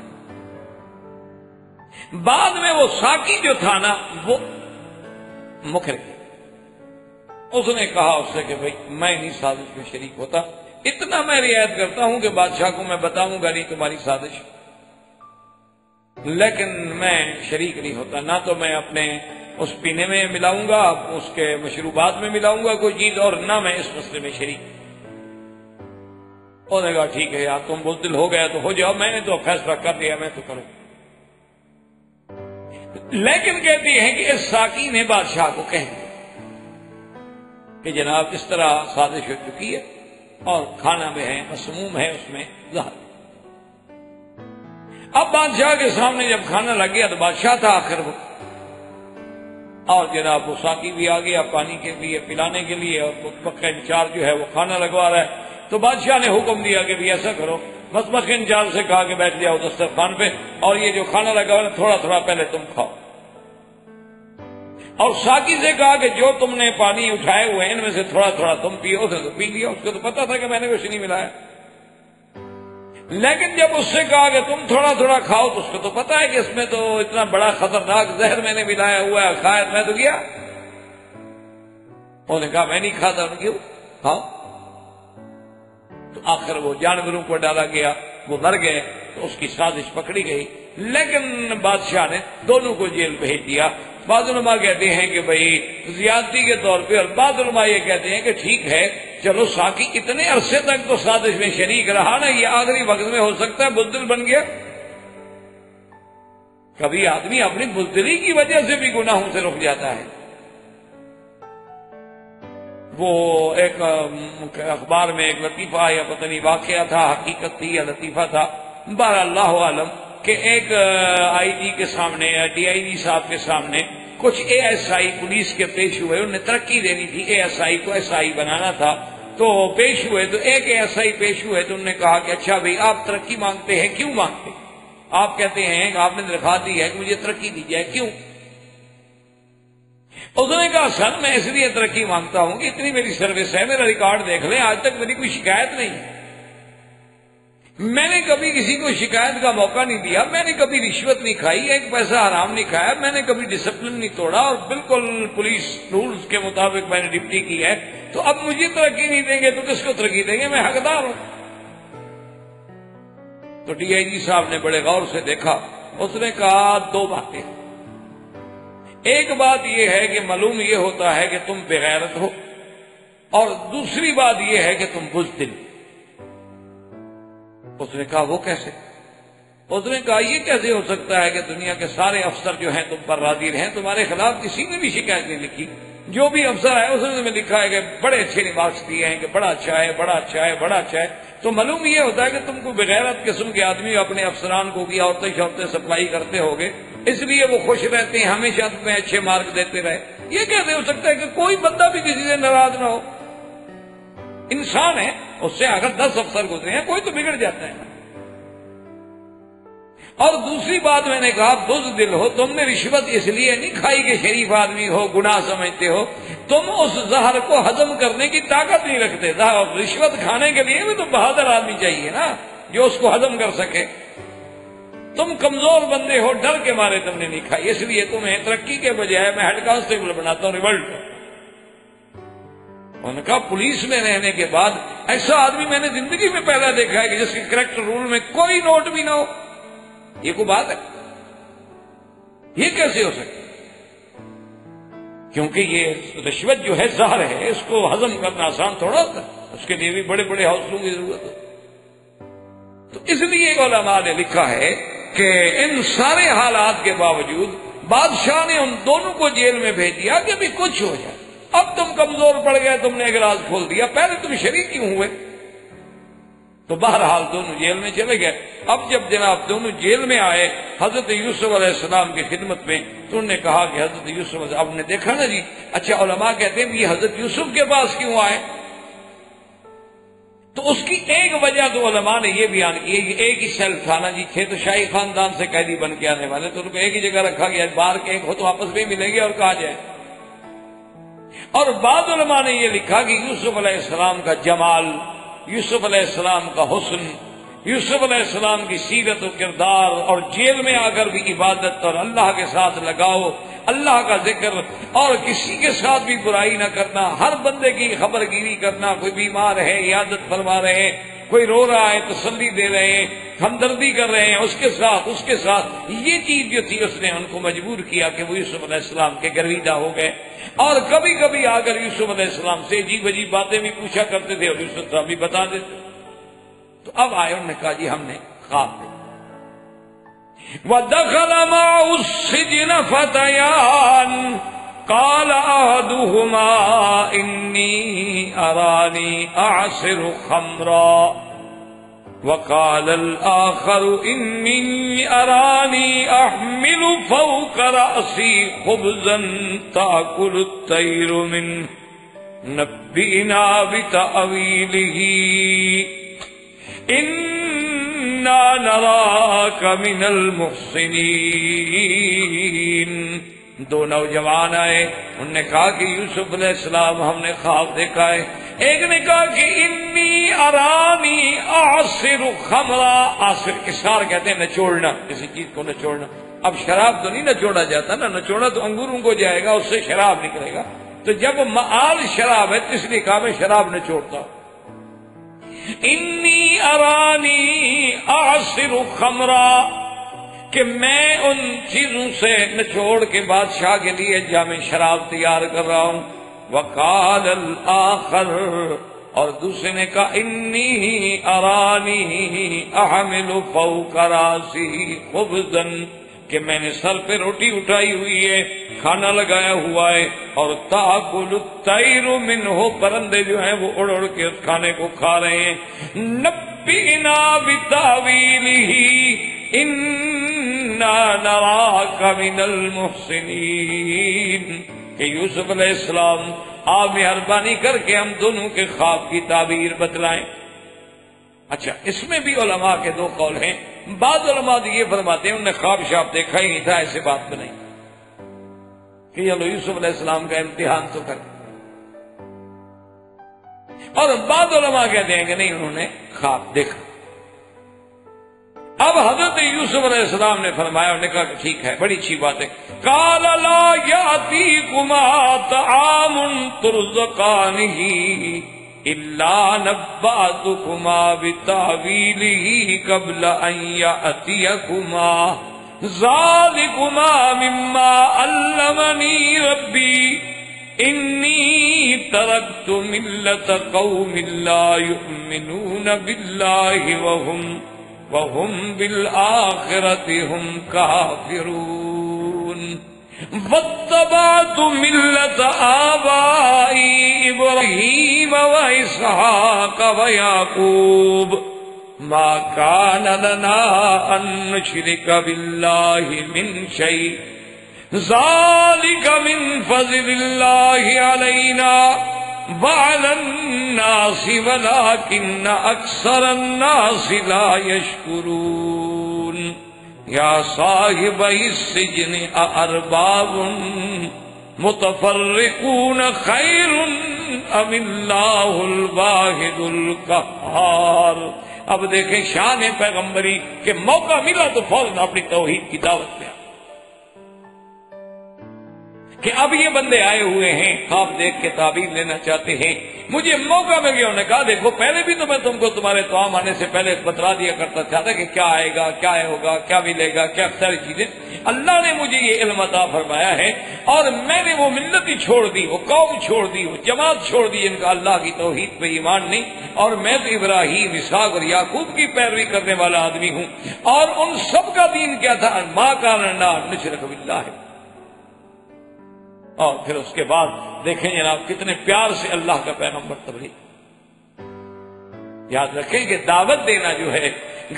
بعد میں وہ ساقی جو تھا نا وہ مکر گیا، اس نے کہا اس سے کہ بھائی میں نہیں سازش میں شریک ہوتا، اتنا میں رعایت کرتا ہوں کہ بادشاہ کو میں بتاؤں گا نہیں تمہاری سازش، لیکن میں شریک نہیں ہوتا، نہ تو میں اپنے اس پینے میں ملاؤں گا، اس کے مشروبات میں ملاؤں گا کوئی چیز، اور نہ میں اس مسئلے میں شریک۔ انہوں نے کہا ٹھیک ہے یار تم بزدل ہو گیا تو ہو جاؤ، میں نے تو فیصلہ کر لیا، میں تو کروں۔ لیکن کہتے ہیں کہ اس ساقی نے بادشاہ کو کہہ دیا کہ جناب اس طرح سازش ہو چکی ہے اور کھانا میں ہے، مسموم ہے، اس میں زہر۔ اب بادشاہ کے سامنے جب کھانا لگ گیا تو بادشاہ تھا آخر وہ، اور جناب وہ ساقی بھی آ گیا پانی کے لیے پلانے کے لیے، اور مطبخ کا انچارج جو ہے وہ کھانا لگوا رہا ہے۔ تو بادشاہ نے حکم دیا کہ بھی ایسا کرو، مطبخ کے انچارج سے کہا کہ بیٹھ جاؤ دسترخوان پہ، اور یہ جو کھانا لگا ہوا ہے تھوڑا تھوڑا پہلے تم کھاؤ، اور ساقی سے کہا کہ جو تم نے پانی اٹھائے ہوئے ہیں ان میں سے تھوڑا تھوڑا تم پیو، اس نے تو پی لیا، اس کو تو پتا تھا کہ میں نے کچھ نہیں ملایا۔ لیکن جب اس سے کہا کہ تم تھوڑا تھوڑا کھاؤ تو اس کو تو پتا ہے کہ اس میں تو اتنا بڑا خطرناک زہر میں نے ملایا ہوا ہے، کھایا میں تو گیا۔ انہوں نے کہا میں نہیں کھاتا، کیوں کھاؤ؟ تو آخر وہ جانوروں کو ڈالا گیا، وہ مر گئے، تو اس کی سازش پکڑی گئی، لیکن بادشاہ نے دونوں کو جیل بھیج دیا۔ بعض علماء کہتے ہیں کہ بھئی زیادتی کے طور پہ، اور بعض علماء یہ کہتے ہیں کہ ٹھیک ہے چلو ساقی اتنے عرصے تک تو سازش میں شریک رہا نا، یہ آخری وقت میں ہو سکتا ہے بزدل بن گیا۔ کبھی آدمی اپنی بزدلی کی وجہ سے بھی گناہوں سے رک جاتا ہے۔ وہ ایک اخبار میں ایک لطیفہ یا پتہ نہیں واقعہ تھا، حقیقت تھی یا لطیفہ تھا، بہر اللہ عالم، کہ ایک آئی جی کے سامنے یا ڈی آئی جی صاحب کے سامنے کچھ اے ایس آئی پولیس کے پیش ہوئے، انہیں ترقی دینی تھی، اے ایس آئی کو ایس آئی بنانا تھا، تو پیش ہوئے تو ایک اے ایس آئی پیش ہوئے تو انہوں نے کہا کہ اچھا بھئی آپ ترقی مانگتے ہیں، کیوں مانگتے ہیں؟ آپ کہتے ہیں کہ آپ نے درخواست دی ہے کہ مجھے ترقی دی جائے، کیوں؟ اس نے کہا سر میں اس لیے ترقی مانگتا ہوں کہ اتنی میری سروس ہے، میرا ریکارڈ دیکھ لیں، آج تک میری کوئی شکایت نہیں ہے، میں نے کبھی کسی کو شکایت کا موقع نہیں دیا، میں نے کبھی رشوت نہیں کھائی، ایک پیسہ حرام نہیں کھایا، میں نے کبھی ڈسپلن نہیں توڑا، اور بالکل پولیس رولز کے مطابق میں نے ڈیوٹی کی ہے، تو اب مجھے ترقی نہیں دیں گے تو کس کو ترقی دیں گے؟ میں حقدار ہوں۔ تو ڈی آئی جی صاحب نے بڑے غور سے دیکھا، اس نے کہا دو باتیں، ایک بات یہ ہے کہ معلوم یہ ہوتا ہے کہ تم بغیرت ہو، اور دوسری بات یہ ہے کہ تم بزدل۔ اس نے کہا وہ کیسے؟ اس نے کہا یہ کیسے ہو سکتا ہے کہ دنیا کے سارے افسر جو ہیں تم پر راضی رہیں، تمہارے خلاف کسی نے بھی شکایت نہیں لکھی، جو بھی افسر ہے اس نے تمہیں لکھا ہے کہ بڑے اچھے ریمارکس دیے ہیں کہ بڑا اچھا ہے، بڑا اچھا ہے، بڑا اچھا ہے، تو معلوم یہ ہوتا ہے کہ تم کو بغیرت قسم کے آدمی اپنے افسران کو بھی عورتیں شورتیں سپلائی کرتے ہوگے، اس لیے وہ خوش رہتے ہیں، ہمیشہ تمہیں اچھے مارک دیتے رہے۔ یہ کیسے ہو سکتا ہے کہ کوئی بندہ بھی کسی سے ناراض نہ ہو؟ انسان ہے، اس سے اگر 10 افسر گزرے ہیں کوئی تو بگڑ جاتا ہے نا۔ اور دوسری بات میں نے کہا بزدل ہو، تم نے رشوت اس لیے نہیں کھائی کہ شریف آدمی ہو، گناہ سمجھتے ہو، تم اس زہر کو ہضم کرنے کی طاقت نہیں رکھتے، رشوت کھانے کے لیے بھی تو بہادر آدمی چاہیے نا جو اس کو ہضم کر سکے۔ تم کمزور بندے ہو، ڈر کے مارے تم نے نہیں کھائی، اس لیے تمہیں ترقی کے بجائے میں ہیڈ کانسٹیبل بناتا ہوں، ریولٹ۔ انہوں نے کہا پولیس میں رہنے کے بعد ایسا آدمی میں نے زندگی میں پہلا دیکھا ہے کہ جس کے کریکٹر رول میں کوئی نوٹ بھی نہ ہو، یہ کوئی بات ہے؟ یہ کیسے ہو سکتا؟ کیونکہ یہ رشوت جو ہے زہر ہے، اس کو ہضم کرنا آسان تھوڑا ہوتا ہے، اس کے لیے بھی بڑے بڑے حوصلوں کی ضرورت ہے۔ تو اس لیے علماء نے لکھا ہے کہ ان سارے حالات کے باوجود بادشاہ نے ان دونوں کو جیل میں بھیج دیا کہ ابھی کچھ ہو جائے، اب تم کمزور پڑ گئے، تم نے ایک راز کھول دیا، پہلے تم شریک کیوں ہوئے؟ تو بہرحال دونوں جیل میں چلے گئے۔ اب جب جناب دونوں جیل میں آئے حضرت یوسف علیہ السلام کی خدمت میں، تو انہوں نے کہا کہ حضرت یوسف، اب نے دیکھا نا جی، اچھا علماء کہتے ہیں یہ حضرت یوسف کے پاس کیوں آئے؟ تو اس کی ایک وجہ تو علماء نے یہ بیان کی کہ ایک ہی سیل تھا نا جی، تھے تو شاہی خاندان سے قیدی بن کے آنے والے، تو ان کو ایک ہی جگہ رکھا گیا، باہر کے ایک ہو تو آپس میں ملیں گے اور کہا جائے۔ اور بعض علماء نے یہ لکھا کہ یوسف علیہ السلام کا جمال، یوسف علیہ السلام کا حسن، یوسف علیہ السلام کی سیرت و کردار، اور جیل میں آ کر بھی عبادت اور اللہ کے ساتھ لگاؤ، اللہ کا ذکر، اور کسی کے ساتھ بھی برائی نہ کرنا، ہر بندے کی خبر گیری کرنا، کوئی بیمار ہے عیادت فرما رہے ہیں، کوئی رو رہا ہے تسلی دے رہے ہیں، ہمدردی کر رہے ہیں اس کے ساتھ، یہ چیز جو تھی اس نے ان کو مجبور کیا کہ وہ یوسف علیہ السلام کے گرویدہ ہو گئے، اور کبھی کبھی آ کر یوسف علیہ السلام سے عجیب عجیب باتیں بھی پوچھا کرتے تھے اور یوسف صاحب بھی بتا دیتے۔ تو اب آئے، انہوں نے کہا جی ہم نے خواب دیکھا۔ وَدَخَلَ مَعَهُ السِّجْنَ فَتَيَانِ قَالَ أَحَدُهُمَا إِنِّي أَرَانِي أَعْصِرُ خَمْرًا وَقَالَ الْآخَرُ إِنِّي أَرَانِي أَحْمِلُ فَوْقَ رَأْسِي خُبْزًا تَأْكُلُ الطَّيْرُ مِنْهُ نَبِّئْنَا بِتَأْوِيلِهِ إِنَّا نَرَاكَ مِنَ الْمُحْسِنِينَ۔ دو نوجوان آئے، انہوں نے کہا کہ یوسف علیہ السلام ہم نے خواب دیکھا ہے۔ ایک نے کہا کہ انی ارانی اعصر خمرا، عاصر اسار کہتے ہیں نچوڑنا، کسی چیز کو نچوڑنا۔ اب شراب تو نہیں نچوڑا جاتا نا، نچوڑا تو انگوروں کو جائے گا، اس سے شراب نکلے گا، تو جب معال شراب ہے تو اس لیے کہا میں شراب نچوڑتا ہوں۔ انی ارانی اعصر خمرا، کہ میں ان چیزوں سے نچوڑ کے بادشاہ کے لیے جام شراب تیار کر رہا ہوں. وقال الآخر، اور دوسرے نے کہا انی ارانی احمل فوق راسی خبزا، کہ میں نے سر پہ روٹی اٹھائی ہوئی ہے، کھانا لگایا ہوا ہے، اور تاکل الطیر منہ، پرندے جو ہیں وہ اڑ اڑ کے اس کھانے کو کھا رہے ہیں. نبئنا بتاویلہ انا نراک من المحسنین، کہ یوسف علیہ السلام آپ مہربانی کر کے ہم دونوں کے خواب کی تعبیر بتلائیں. اچھا، اس میں بھی علماء کے دو قول ہیں. بعض علماء یہ فرماتے ہیں انہوں نے خواب شاب دیکھا ہی نہیں تھا، ایسے بات بنائی کہ چلو یوسف علیہ السلام کا امتحان تو کر. اور بعض علماء کہتے ہیں کہ نہیں، انہوں نے خواب دیکھا. اب حضرت یوسف علیہ السلام نے فرمایا، انہوں نے کہا کہ ٹھیک ہے، بڑی اچھی بات ہے. قال لا یأتیکما طعام ترزقانہ الا نبأتکما بتأویلہ قبل ان یأتیکما ذالکما مما علمنی ربی انی ترکت ملت قوم لا یؤمنون باللہ وهم بالآخرة هم كافرون واتبعت ملة آبائي إبراهيم وإسحاق ويعقوب ما كان لنا أن نشرك بالله من شيء ذلك من فضل الله علينا وعلى الناس ولكن أكثر الناس لا يشكرون يا صاحبي السجن أأرباب متفرقون خير أم الله الواحد القهار. اب دیکھیں شان پیغمبری کہ موقع ملا تو فوراً اپنی توحید کی دعوت پہ کہ اب یہ بندے آئے ہوئے ہیں، خواب دیکھ کے تعبیر لینا چاہتے ہیں، مجھے موقع مل گیا. انہوں نے کہا دیکھو پہلے بھی تو میں تم کو تمہارے توام آنے سے پہلے بتلا دیا کرتا تھا کہ کیا آئے گا، کیا ہوگا، کیا ملے گا، کیا ساری چیزیں. اللہ نے مجھے یہ علم عطا فرمایا ہے اور میں نے وہ ملت ہی چھوڑ دی، وہ قوم چھوڑ دی، وہ جماعت چھوڑ دی ان کا اللہ کی توحید پہ ایمان نہیں. اور میں تو ابراہیم، اسحاق اور یعقوب کی پیروی کرنے والا آدمی ہوں. اور ان سب کا دین کیا تھا؟ ما کان لنا ان نشرک باللہ. اور پھر اس کے بعد دیکھیں جناب کتنے پیار سے اللہ کا پیغمبر تبلیغ. یاد رکھیں کہ دعوت دینا جو ہے،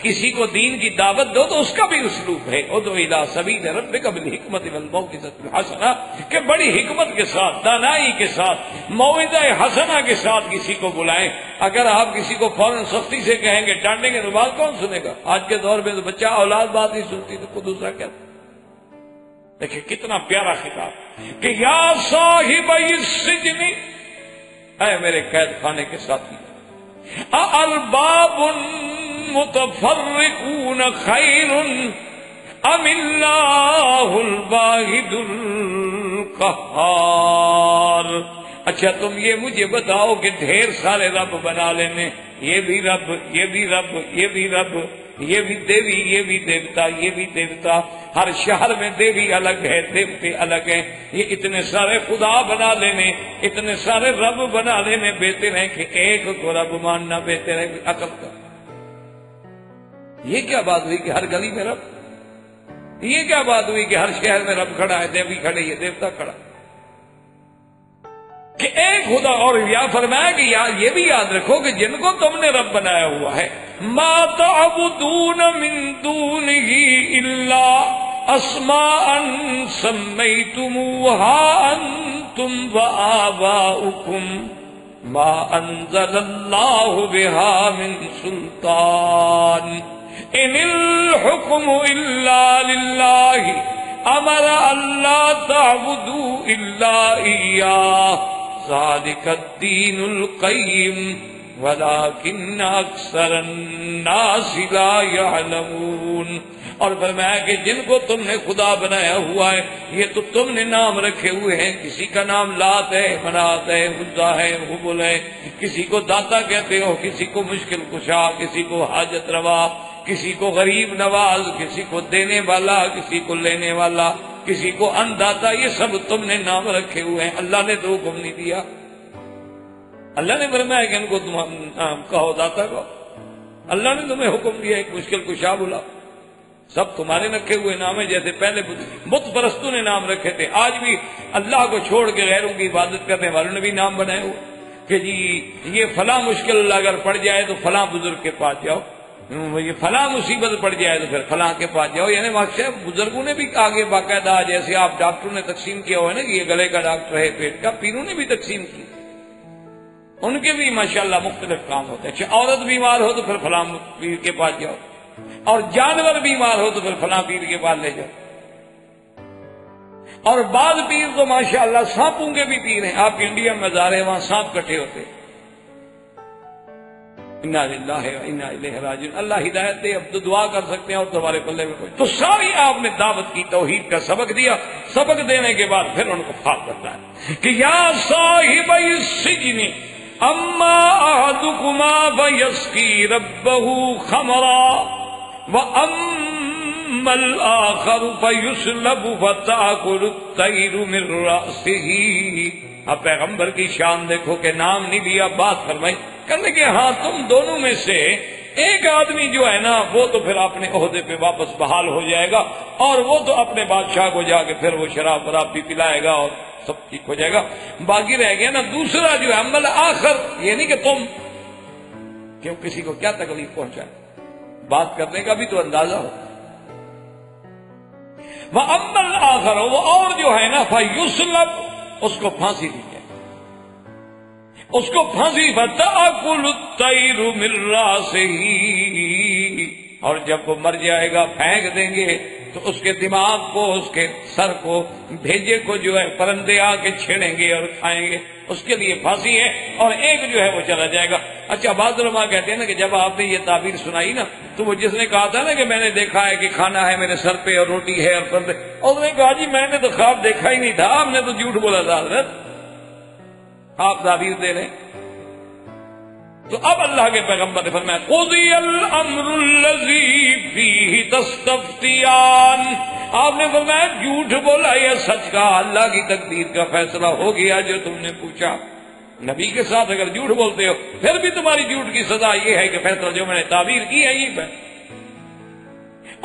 کسی کو دین کی دعوت دو تو اس کا بھی اسلوب ہے. ادعو الی سبیل ربک بالحکمت والموعظۃ الحسنہ، کہ بڑی حکمت کے ساتھ، دانائی کے ساتھ، موعظہ حسنہ کے ساتھ کسی کو بلائیں. اگر آپ کسی کو فوراً سختی سے کہیں گے، ڈانٹیں گے تو بات کون سنے گا؟ آج کے دور میں تو بچہ اولاد بات نہیں سنتی تو کوئی دوسرا کیا. دیکھیں کتنا پیارا خطاب کہ یا صاحب السجن، اے میرے قید خانے کے ساتھی، ارباب متفرقون خیر ام اللہ الواحد القہار. اچھا تم یہ مجھے بتاؤ کہ ڈھیر سارے رب بنا لینے، یہ بھی رب، یہ بھی رب، یہ بھی رب، یہ بھی دیوی، یہ بھی دیوتا، یہ بھی دیوتا، ہر شہر میں دیوی الگ ہے، دیوتے الگ ہیں، یہ اتنے سارے خدا بنا لینے، اتنے سارے رب بنا لینے، بہتر ہے کہ ایک کو رب ماننا بہتر ہے عقل کا. یہ کیا بات ہوئی کہ ہر گلی میں رب؟ یہ کیا بات ہوئی کہ ہر شہر میں رب کھڑا ہے، دیوی کھڑے، یہ دیوتا کھڑا کہ ایک خدا. اور یا فرمایا کہ یہ بھی یاد رکھو کہ جن کو تم نے رب بنایا ہوا ہے، ما تعبدون من دونہ الا اسماء سمیتموها انتم وآباؤکم ما انزل اللہ بها من سلطان ان الحکم الا للہ امر اللہ تعبدوا الا ایاہ ذالک الدین القیم ولكن اکثر الناس لا يعلمون. اور فرمایا کہ جن کو تم نے خدا بنایا ہوا ہے یہ تو تم نے نام رکھے ہوئے ہیں، کسی کا نام لات ہے، منات ہے، عزا ہے، حبل ہے، کسی کو داتا کہتے ہو، کسی کو مشکل کشا، کسی کو حاجت روا، کسی کو غریب نواز، کسی کو دینے والا، کسی کو لینے والا، کسی کو انداتا، یہ سب تم نے نام رکھے ہوئے ہیں، اللہ نے تو حکم نہیں دیا۔ اللہ نے فرمایا کہ ان کو تم کہو داتا کو، اللہ نے تمہیں حکم دیا ایک مشکل کشا بلا، سب تمہارے رکھے ہوئے نام ہیں، جیسے پہلے بت پرستوں نے نام رکھے تھے، آج بھی اللہ کو چھوڑ کے غیروں کی عبادت کرنے والوں نے بھی نام بنائے ہوئے کہ جی یہ فلاں مشکل اگر پڑ جائے تو فلاں بزرگ کے پاس جاؤ، یہ فلاں مصیبت پڑ جائے تو پھر فلاں کے پاس جاؤ، یعنی واقعہ بزرگوں نے بھی آگے باقاعدہ، جیسے آپ ڈاکٹروں نے تقسیم کیا ہوا ہے نا کہ یہ گلے کا ڈاکٹر ہے، پیٹ کا، پیروں نے بھی تقسیم کی، ان کے بھی ماشاءاللہ مختلف کام ہوتے ہیں۔ اچھا عورت بیمار ہو تو پھر فلاں پیر کے پاس جاؤ، اور جانور بیمار ہو تو پھر فلاں پیر کے پاس لے جاؤ، اور بعض پیر تو ماشاءاللہ سانپوں کے بھی پیر ہیں، آپ انڈیا میں مزار ہے وہاں سانپ کٹھے ہوتے ہیں۔ انا للہ و انا الیہ راجعون، اللہ ہدایت دے، اب تو دعا کر سکتے ہیں اور تمہارے پلے میں کوئی، تو ساری آپ نے دعوت کی، توحید کا سبق دیا، سبق دینے کے بعد پھر ان کو خواب کرتا ہے کہ یا صاحب السجن اما احدکما فیسقی ربہ خمرا واما الاخر فیسلب فتاکل الطیر من رأسہ۔ اب پیغمبر کی شان دیکھو کہ نام نہیں لیا، بات فرمائی، کرنے کے ہاں تم دونوں میں سے ایک آدمی جو ہے نا وہ تو پھر اپنے عہدے پہ واپس بحال ہو جائے گا، اور وہ تو اپنے بادشاہ کو جا کے پھر وہ شراب وراب بھی پلائے گا اور سب ٹھیک ہو جائے گا، باقی رہ گیا نا دوسرا جو ہے عمل آخر، یہ نہیں کہ تم کیوں کسی کو کیا تکلیف پہنچائے، بات کرنے کا بھی تو اندازہ ہو۔ وہ عمل آخر وہ اور جو ہے نا فیسلب، اس کو پھانسی دی جائے، اس کو پھانسی فتاکل الطیر من راسہ، اور جب وہ مر جائے گا پھینک دیں گے تو اس کے دماغ کو، اس کے سر کو، بھیجے کو جو ہے پرندے آ کے چھیڑیں گے اور کھائیں گے، اس کے لیے پھانسی ہے، اور ایک جو ہے وہ چلا جائے گا۔ اچھا بعض علماء کہتے ہیں نا کہ جب آپ نے یہ تعبیر سنائی نا تو وہ جس نے کہا تھا نا کہ میں نے دیکھا ہے کہ کھانا ہے میرے سر پہ اور روٹی ہے اور پردے، اور اس نے کہا جی میں نے تو خواب دیکھا ہی نہیں تھا، آپ نے تو جھوٹ بولا تھا حضرت، آپ تعبیر دے رہے ہیں۔ تو اب اللہ کے پیغمبر نے فرمایا قضی الامر الذی فیہ تستفتیان، آپ نے فرمایا جھوٹ بولا یا سچ کہا، اللہ کی تقدیر کا فیصلہ ہو گیا جو تم نے پوچھا۔ نبی کے ساتھ اگر جھوٹ بولتے ہو پھر بھی تمہاری جھوٹ کی سزا یہ ہے کہ فیصلہ جو میں نے تعبیر کی ہے یہ ہے،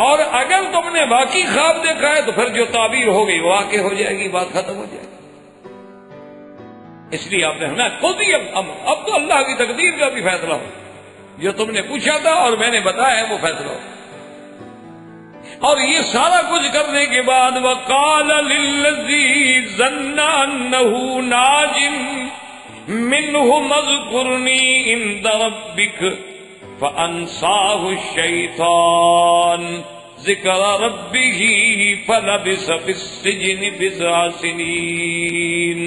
اور اگر تم نے باقی خواب دیکھا ہے تو پھر جو تعبیر ہو گئی وہ واقع ہو جائے گی، بات ختم ہو جائے گی۔ اس لیے آپ نے ہمیں قضی الامر، اب تو اللہ کی تقدیر کا بھی فیصلہ ہو، جو تم نے پوچھا تھا اور میں نے بتایا ہے وہ فیصلہ ہو۔ اور یہ سارا کچھ کرنے کے بعد وقال للذی ظن انہ ناج منہ اذکرنی عند ربک فانساہ الشیطان ذکر ربہ فلبث فی السجن بضع سنین۔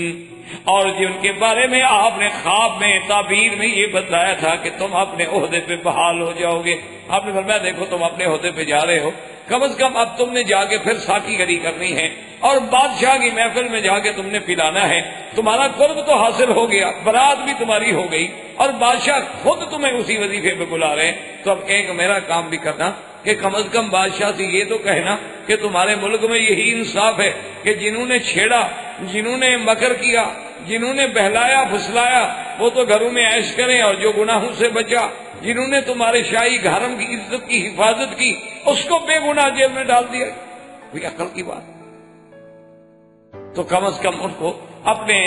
اور جن کے بارے میں آپ نے خواب میں تعبیر میں یہ بتایا تھا کہ تم اپنے عہدے پہ بحال ہو جاؤ گے، آپ نے فرمایا دیکھو تم اپنے عہدے پہ جا رہے ہو، کم از کم اب تم نے جا کے پھر ساقی گری کرنی ہے اور بادشاہ کی محفل میں جا کے تم نے پلانا ہے، تمہارا قرب تو حاصل ہو گیا، برات بھی تمہاری ہو گئی، اور بادشاہ خود تمہیں اسی وظیفے پہ بلا رہے ہیں، تو اب ایک میرا کام بھی کرنا کہ کم از کم بادشاہ سے یہ تو کہنا کہ تمہارے ملک میں یہی انصاف ہے کہ جنہوں نے چھیڑا، جنہوں نے مکر کیا، جنہوں نے بہلایا پھسلایا وہ تو گھروں میں عیش کریں، اور جو گناہوں سے بچا، جنہوں نے تمہارے شاہی گھرم کی عزت کی حفاظت کی، اس کو بے گناہ جیل میں ڈال دیا، کوئی عقل کی بات؟ تو کم از کم ان کو اپنے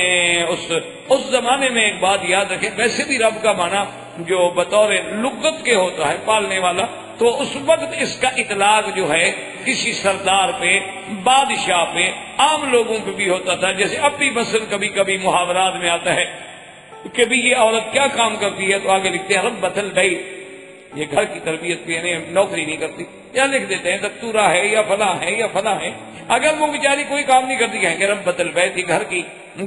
اس زمانے میں ایک بات یاد رکھیں، ویسے بھی رب کا معنی جو بطور لغت کے ہوتا ہے پالنے والا، تو اس وقت اس کا اطلاق جو ہے کسی سردار پہ، بادشاہ پہ، عام لوگوں پہ بھی ہوتا تھا، جیسے اب بھی مثلا کبھی کبھی محاورات میں آتا ہے کہ بھی یہ عورت کیا کام کرتی ہے، تو آگے لکھتے ہیں ربۃ البیت، یہ گھر کی تربیت پہ یعنی نوکری نہیں کرتی، یا لکھ دیتے ہیں دکتورہ ہے یا فلاں ہے یا فلاں ہے، اگر وہ بیچاری کوئی کام نہیں کرتی کہیں گے ربۃ البیت،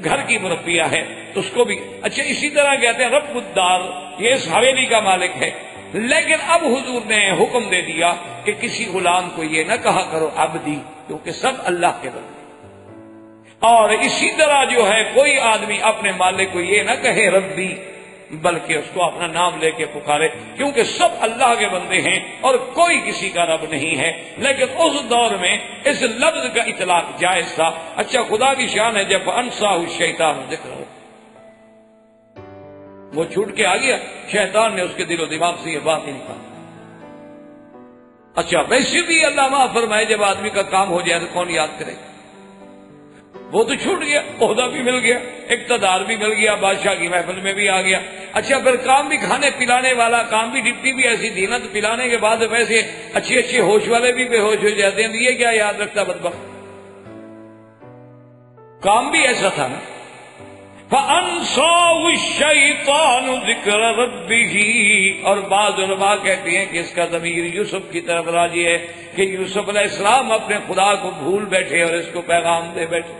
گھر کی مربیہ ہے، تو اس کو بھی اچھا اسی طرح کہتے ہیں رب الدار، یہ اس حویلی کا مالک ہے، لیکن اب حضور نے حکم دے دیا کہ کسی غلام کو یہ نہ کہا کرو عبدی، کیونکہ سب اللہ کے بندے، اور اسی طرح جو ہے کوئی آدمی اپنے مالک کو یہ نہ کہے ربی، بلکہ اس کو اپنا نام لے کے پکارے، کیونکہ سب اللہ کے بندے ہیں اور کوئی کسی کا رب نہیں ہے۔ لیکن اس دور میں اس لفظ کا اطلاق جائز تھا۔ اچھا خدا کی شان ہے، جب انساہ الشیطان ذکر ہو، وہ چھوٹ کے آ گیا، شیطان نے اس کے دل و دماغ سے یہ بات ہی نکالی۔ اچھا ویسے بھی اللہ معاف فرمائے، جب آدمی کا کام ہو جائے تو کون یاد کرے؟ وہ تو چھوٹ گیا، عہدہ بھی مل گیا، اقتدار بھی مل گیا، بادشاہ کی محفل میں بھی آ گیا۔ اچھا پھر کام بھی کھانے پلانے والا، کام بھی ڈپٹی بھی ایسی تھی نا، تو پلانے کے بعد ویسے اچھے اچھے ہوش والے بھی بے ہوش ہو جاتے ہیں، یہ کیا یاد رکھتا بدبخت؟ کام بھی ایسا تھا نا۔ فَأَنْسَاهُ الشَّيْطَانُ ذِكْرَ رَبِّهِ، اور بعض علماء کہتے ہیں کہ اس کا ضمیر یوسف کی طرف راجع ہے کہ یوسف علیہ السلام اپنے خدا کو بھول بیٹھے اور اس کو پیغام دے بیٹھے۔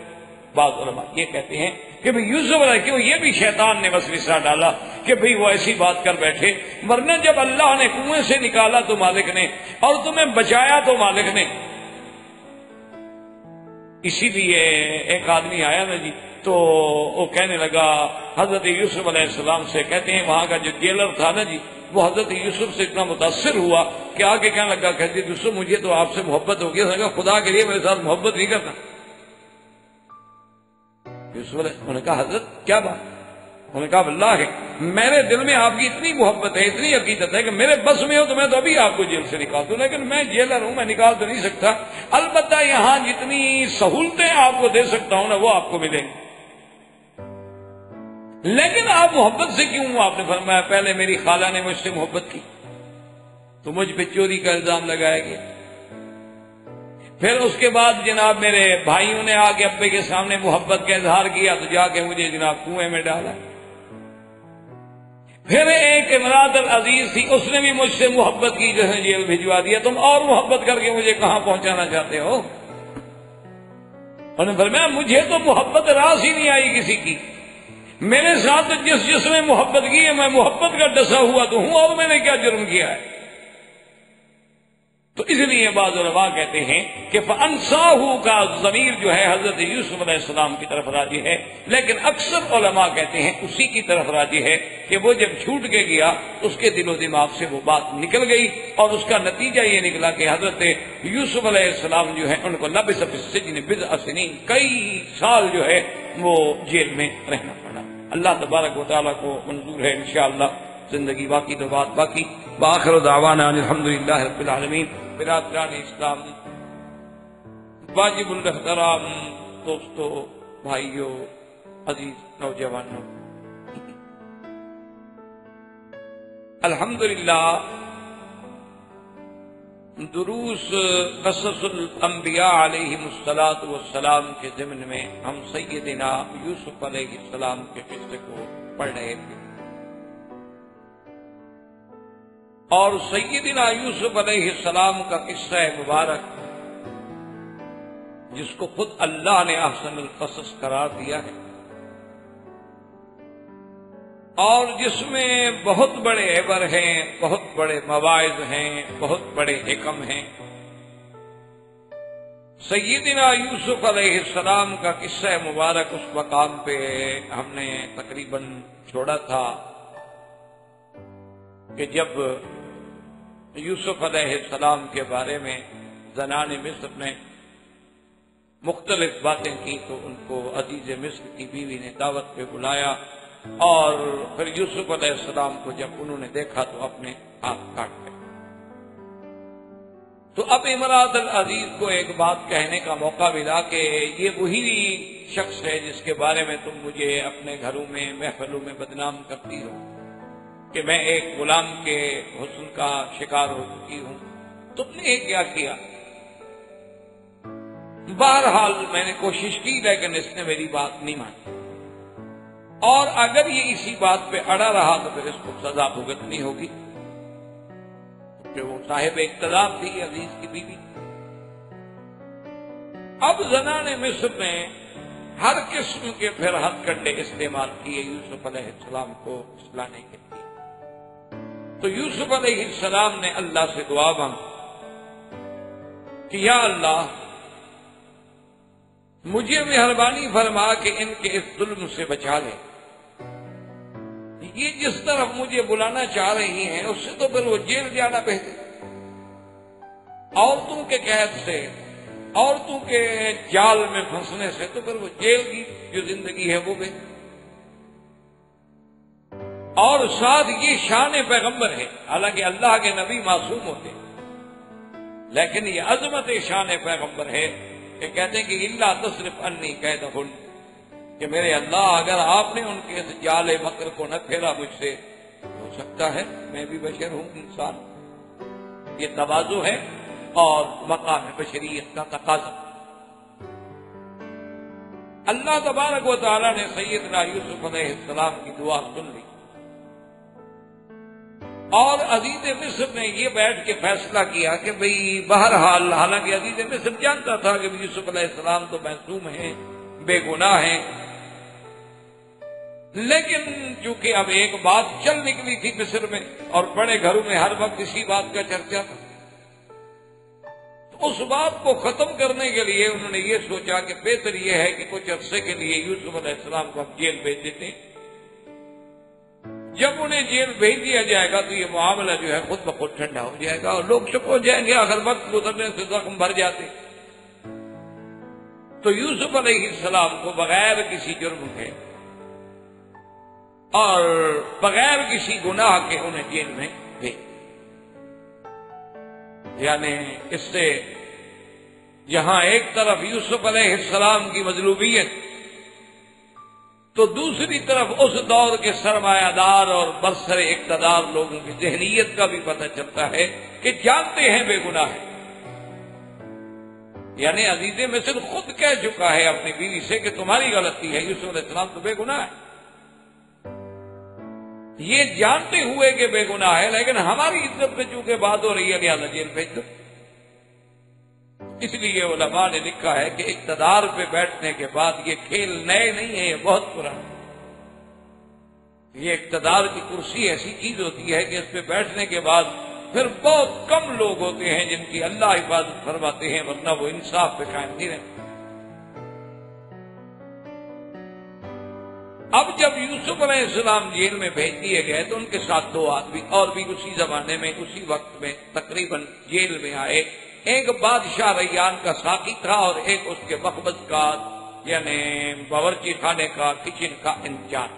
بعض علماء یہ کہتے ہیں کہ بھئی یوسف علیہ، کیوں یہ بھی شیطان نے وسوسہ ڈالا کہ بھئی وہ ایسی بات کر بیٹھے، ورنہ جب اللہ نے کنویں سے نکالا تو مالک نے، اور تمہیں بچایا تو مالک نے۔ اسی لیے ایک آدمی آیا نا جی، تو وہ کہنے لگا حضرت یوسف علیہ السلام سے، کہتے ہیں وہاں کا جو جیلر تھا نا جی، وہ حضرت یوسف سے اتنا متاثر ہوا کہ آگے کہنے لگا، کہتے یوسف مجھے تو آپ سے محبت ہو گیا، خدا کے لیے میرے ساتھ محبت نہیں کرنا۔ یوسف علیہ انہوں نے کہا حضرت کیا بات؟ انہوں نے کہا اللہ ہے، میرے دل میں آپ کی اتنی محبت ہے، اتنی عقیدت ہے کہ میرے بس میں ہو تو میں تو ابھی آپ کو جیل سے نکال دوں، لیکن میں جیلر ہوں، میں نکال تو نہیں سکتا، البتہ یہاں جتنی سہولتیں آپ کو دے سکتا ہوں نا وہ آپ کو ملیں گی۔ لیکن آپ محبت سے کیوں؟ آپ نے فرمایا پہلے میری خالہ نے مجھ سے محبت کی تو مجھ پہ چوری کا الزام لگایا گیا، پھر اس کے بعد جناب میرے بھائیوں نے آ کے ابے کے سامنے محبت کا اظہار کیا تو جا کے مجھے جناب کنویں میں ڈالا، پھر ایک امراۃ العزیز تھی، اس نے بھی مجھ سے محبت کی، جو ہے جیل بھجوا دیا، تم اور محبت کر کے مجھے کہاں پہنچانا چاہتے ہو؟ انہوں نے فرمایا مجھے تو محبت راس ہی نہیں آئی کسی کی، میرے ساتھ جس نے محبت کی ہے میں محبت کا ڈسا ہوا تو ہوں، اور میں نے کیا جرم کیا ہے؟ تو اس لیے بعض علماء کہتے ہیں کہ فَأَنْسَاهُ کا ضمیر جو ہے حضرت یوسف علیہ السلام کی طرف راجع ہے، لیکن اکثر علماء کہتے ہیں اسی کی طرف راجع ہے کہ وہ جب چھوٹ کے گیا اس کے دل و دماغ سے وہ بات نکل گئی، اور اس کا نتیجہ یہ نکلا کہ حضرت یوسف علیہ السلام جو ہے ان کو لبث فی السجن بضع سنین، کئی سال جو ہے وہ جیل میں رہنا پڑا۔ اللہ تبارک و تعالیٰ کو منظور ہے انشاءاللہ زندگی باقی تو بات باقی۔ بآخر دعوانا الحمدللہ رب العالمین۔ برادران اسلام، واجب الاحترام دوستو، بھائیو، عزیز نوجوانوں، الحمدللہ دروس قصص الانبیاء علیہم الصلاۃ والسلام کے ضمن میں ہم سیدنا یوسف علیہ السلام کے قصے کو پڑھ رہے تھے، اور سیدنا یوسف علیہ السلام کا قصہ مبارک جس کو خود اللہ نے احسن القصص قرار دیا ہے، اور جس میں بہت بڑے عبر ہیں، بہت بڑے مواعظ ہیں، بہت بڑے حکم ہیں۔ سیدنا یوسف علیہ السلام کا قصہ مبارک اس مقام پہ ہم نے تقریباً چھوڑا تھا کہ جب یوسف علیہ السلام کے بارے میں زنان مصر نے مختلف باتیں کی تو ان کو عزیز مصر کی بیوی نے دعوت پہ بلایا، اور پھر یوسف علیہ السلام کو جب انہوں نے دیکھا تو اپنے ہاتھ کاٹ گئے۔ تو اب امراۃ العزیز کو ایک بات کہنے کا موقع ملا کہ یہ وہی شخص ہے جس کے بارے میں تم مجھے اپنے گھروں میں محفلوں میں بدنام کرتی ہو کہ میں ایک غلام کے حسن کا شکار ہو چکی ہوں، تم نے کیا کیا؟ بہرحال میں نے کوشش کی لیکن اس نے میری بات نہیں مانی، اور اگر یہ اسی بات پہ اڑا رہا تو پھر اس کو سزا بھگتنی ہوگی، کہ وہ صاحب اقتدار تھی عزیز کی بیوی۔ اب زنان مصر نے ہر قسم کے پھر ہتھ کنڈے استعمال کیے یوسف علیہ السلام کو پھسلانے کے لیے، تو یوسف علیہ السلام نے اللہ سے دعا مانگی کہ یا اللہ مجھے مہربانی فرما کہ ان کے اس ظلم سے بچا لے. یہ جس طرف مجھے بلانا چاہ رہی ہیں اس سے تو پھر وہ جیل جانا بہتر. عورتوں کے قید سے، عورتوں کے جال میں پھنسنے سے تو پھر وہ جیل کی جو زندگی ہے وہ بہتر. اور ساتھ یہ شان پیغمبر ہے، حالانکہ اللہ کے نبی معصوم ہوتے ہیں، لیکن یہ عظمت شان پیغمبر ہے کہ کہتے ہیں کہ اللہ تصرف انی کیدہن، کہ میرے اللہ اگر آپ نے ان کے اس جال مکر کو نہ پھیرا مجھ سے، ہو سکتا ہے میں بھی بشر ہوں، انسان. یہ تواضع ہے اور مقام بشریت کا تقاضا. اللہ تبارک و تعالی نے سیدنا یوسف علیہ السلام کی دعا سن لی، اور عزیز مصر نے یہ بیٹھ کے فیصلہ کیا کہ بھئی بہرحال، حالانکہ عزیز مصر جانتا تھا کہ یوسف علیہ السلام تو معصوم ہیں، بے گناہ ہیں، لیکن چونکہ اب ایک بات چل نکلی تھی مصر میں اور بڑے گھروں میں ہر وقت اسی بات کا چرچا تھا، تو اس بات کو ختم کرنے کے لیے انہوں نے یہ سوچا کہ بہتر یہ ہے کہ کچھ عرصے کے لیے یوسف علیہ السلام کو ہم جیل بھیج دیتے ہیں. جب انہیں جیل بھیج دیا جائے گا تو یہ معاملہ جو ہے خود بخود ٹھنڈا ہو جائے گا اور لوگ چپ ہو جائیں گے. اگر وقت گزرنے سے زخم بھر جاتے تو یوسف علیہ السلام کو بغیر کسی جرم کے اور بغیر کسی گناہ کے انہیں جیل میں بھیج. یعنی اس سے جہاں ایک طرف یوسف علیہ السلام کی مظلومیت تو دوسری طرف اس دور کے سرمایہ دار اور برسر اقتدار لوگوں کی ذہنیت کا بھی پتہ چلتا ہے کہ جانتے ہیں بے گناہ ہے. یعنی عزیز مصر خود کہہ چکا ہے اپنی بیوی سے کہ تمہاری غلطی ہے، یوسف علیہ السلام تو بے گناہ ہے. یہ جانتے ہوئے کہ بے گناہ ہے، لیکن ہماری عزت پہ چونکہ بات ہو رہی ہے لہٰذا جیل بھیج دو. اس لیے علماء نے لکھا ہے کہ اقتدار پہ بیٹھنے کے بعد یہ کھیل نئے نہیں ہے، یہ بہت پرانا. یہ اقتدار کی کرسی ایسی چیز ہوتی ہے کہ اس پہ بیٹھنے کے بعد پھر بہت کم لوگ ہوتے ہیں جن کی اللہ حفاظت فرماتے ہیں، ورنہ وہ انصاف پہ قائم نہیں رہتے. اب جب یوسف علیہ السلام جیل میں بھیج دیے گئے تو ان کے ساتھ دو آدمی اور بھی اسی زمانے میں اسی وقت میں تقریباً جیل میں آئے. ایک بادشاہ ریان کا ساقی تھا اور ایک اس کے مخبز کا یعنی باورچی خانے کا کچن کا انچارج.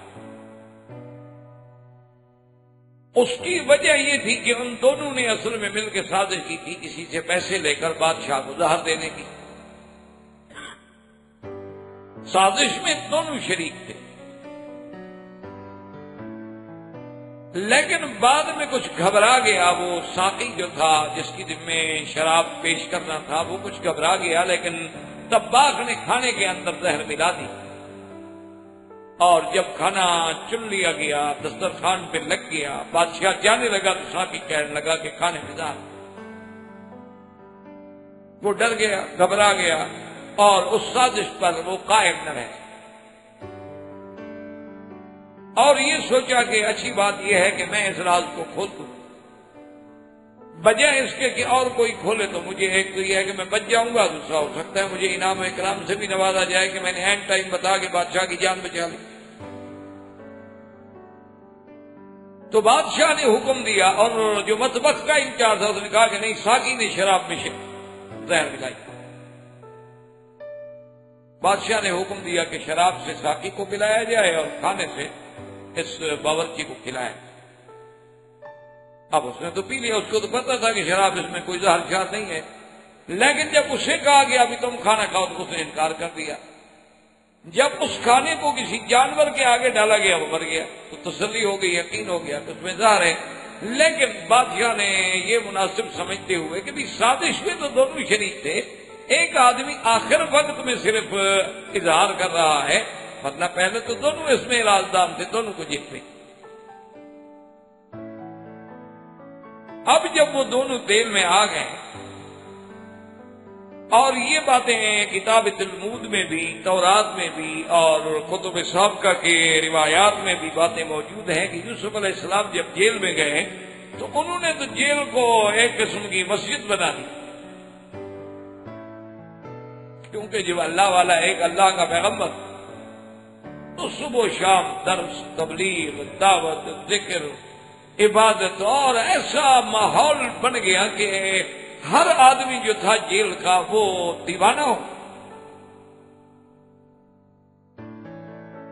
اس کی وجہ یہ تھی کہ ان دونوں نے اصل میں مل کے سازش کی تھی کسی سے پیسے لے کر بادشاہ کو زہر دینے کی. سازش میں دونوں شریک تھے، لیکن بعد میں کچھ گھبرا گیا. وہ ساقی جو تھا جس کی ذمہ شراب پیش کرنا تھا وہ کچھ گھبرا گیا، لیکن طباخ نے کھانے کے اندر زہر ملا دی اور جب کھانا چن لیا گیا، دسترخوان پہ لگ گیا، بادشاہ جانے لگا تو ساقی کہنے لگا کہ کھانے میں زہر. وہ ڈر گیا، گھبرا گیا اور اس سازش پر وہ قائم نہ رہے اور یہ سوچا کہ اچھی بات یہ ہے کہ میں اس راز کو کھول دوں، بجائے اس کے کہ اور کوئی کھولے تو مجھے ایک تو یہ ہے کہ میں بچ جاؤں گا، دوسرا ہو سکتا ہے مجھے انعام و اکرام سے بھی نوازا جائے کہ میں نے اینڈ ٹائم بتا کے بادشاہ کی جان بچا لی. تو بادشاہ نے حکم دیا اور جو مطبخ کا انچارج تھا اس نے کہا کہ نہیں، ساقی نے شراب میں زہر ملائی. بادشاہ نے حکم دیا کہ شراب سے ساقی کو پلایا جائے اور کھانے سے اس باورچی کو کھلایا. اب اس نے تو پی لیا، اس کو تو پتا تھا کہ شراب اس میں کوئی زہر شار نہیں ہے، لیکن جب اسے کہا گیا ابھی تم کھانا کھاؤ تو اس نے انکار کر دیا. جب اس کھانے کو کسی جانور کے آگے ڈالا گیا وہ مر گیا تو تسلی ہو گئی، یقین ہو گیا کہ اس میں زہر ہے. لیکن بادشاہ نے یہ مناسب سمجھتے ہوئے کہ بھی سازش میں تو دونوں شریک تھے، ایک آدمی آخر وقت میں صرف اظہار کر رہا ہے، ورنہ پہلے تو دونوں اس میں رازدان تھے، دونوں کو جیت گئی. اب جب وہ دونوں تیل میں آ گئے اور یہ باتیں کتاب تلمود میں بھی، تورات میں بھی اور کتب سابقہ کے روایات میں بھی باتیں موجود ہیں کہ یوسف علیہ السلام جب جیل میں گئے تو انہوں نے تو جیل کو ایک قسم کی مسجد بنا دی، کیونکہ جب اللہ والا ایک اللہ کا پیغمبر تو صبح و شام درس، تبلیغ، دعوت، ذکر، عبادت، اور ایسا ماحول بن گیا کہ ہر آدمی جو تھا جیل کا وہ دیوانہ ہو۔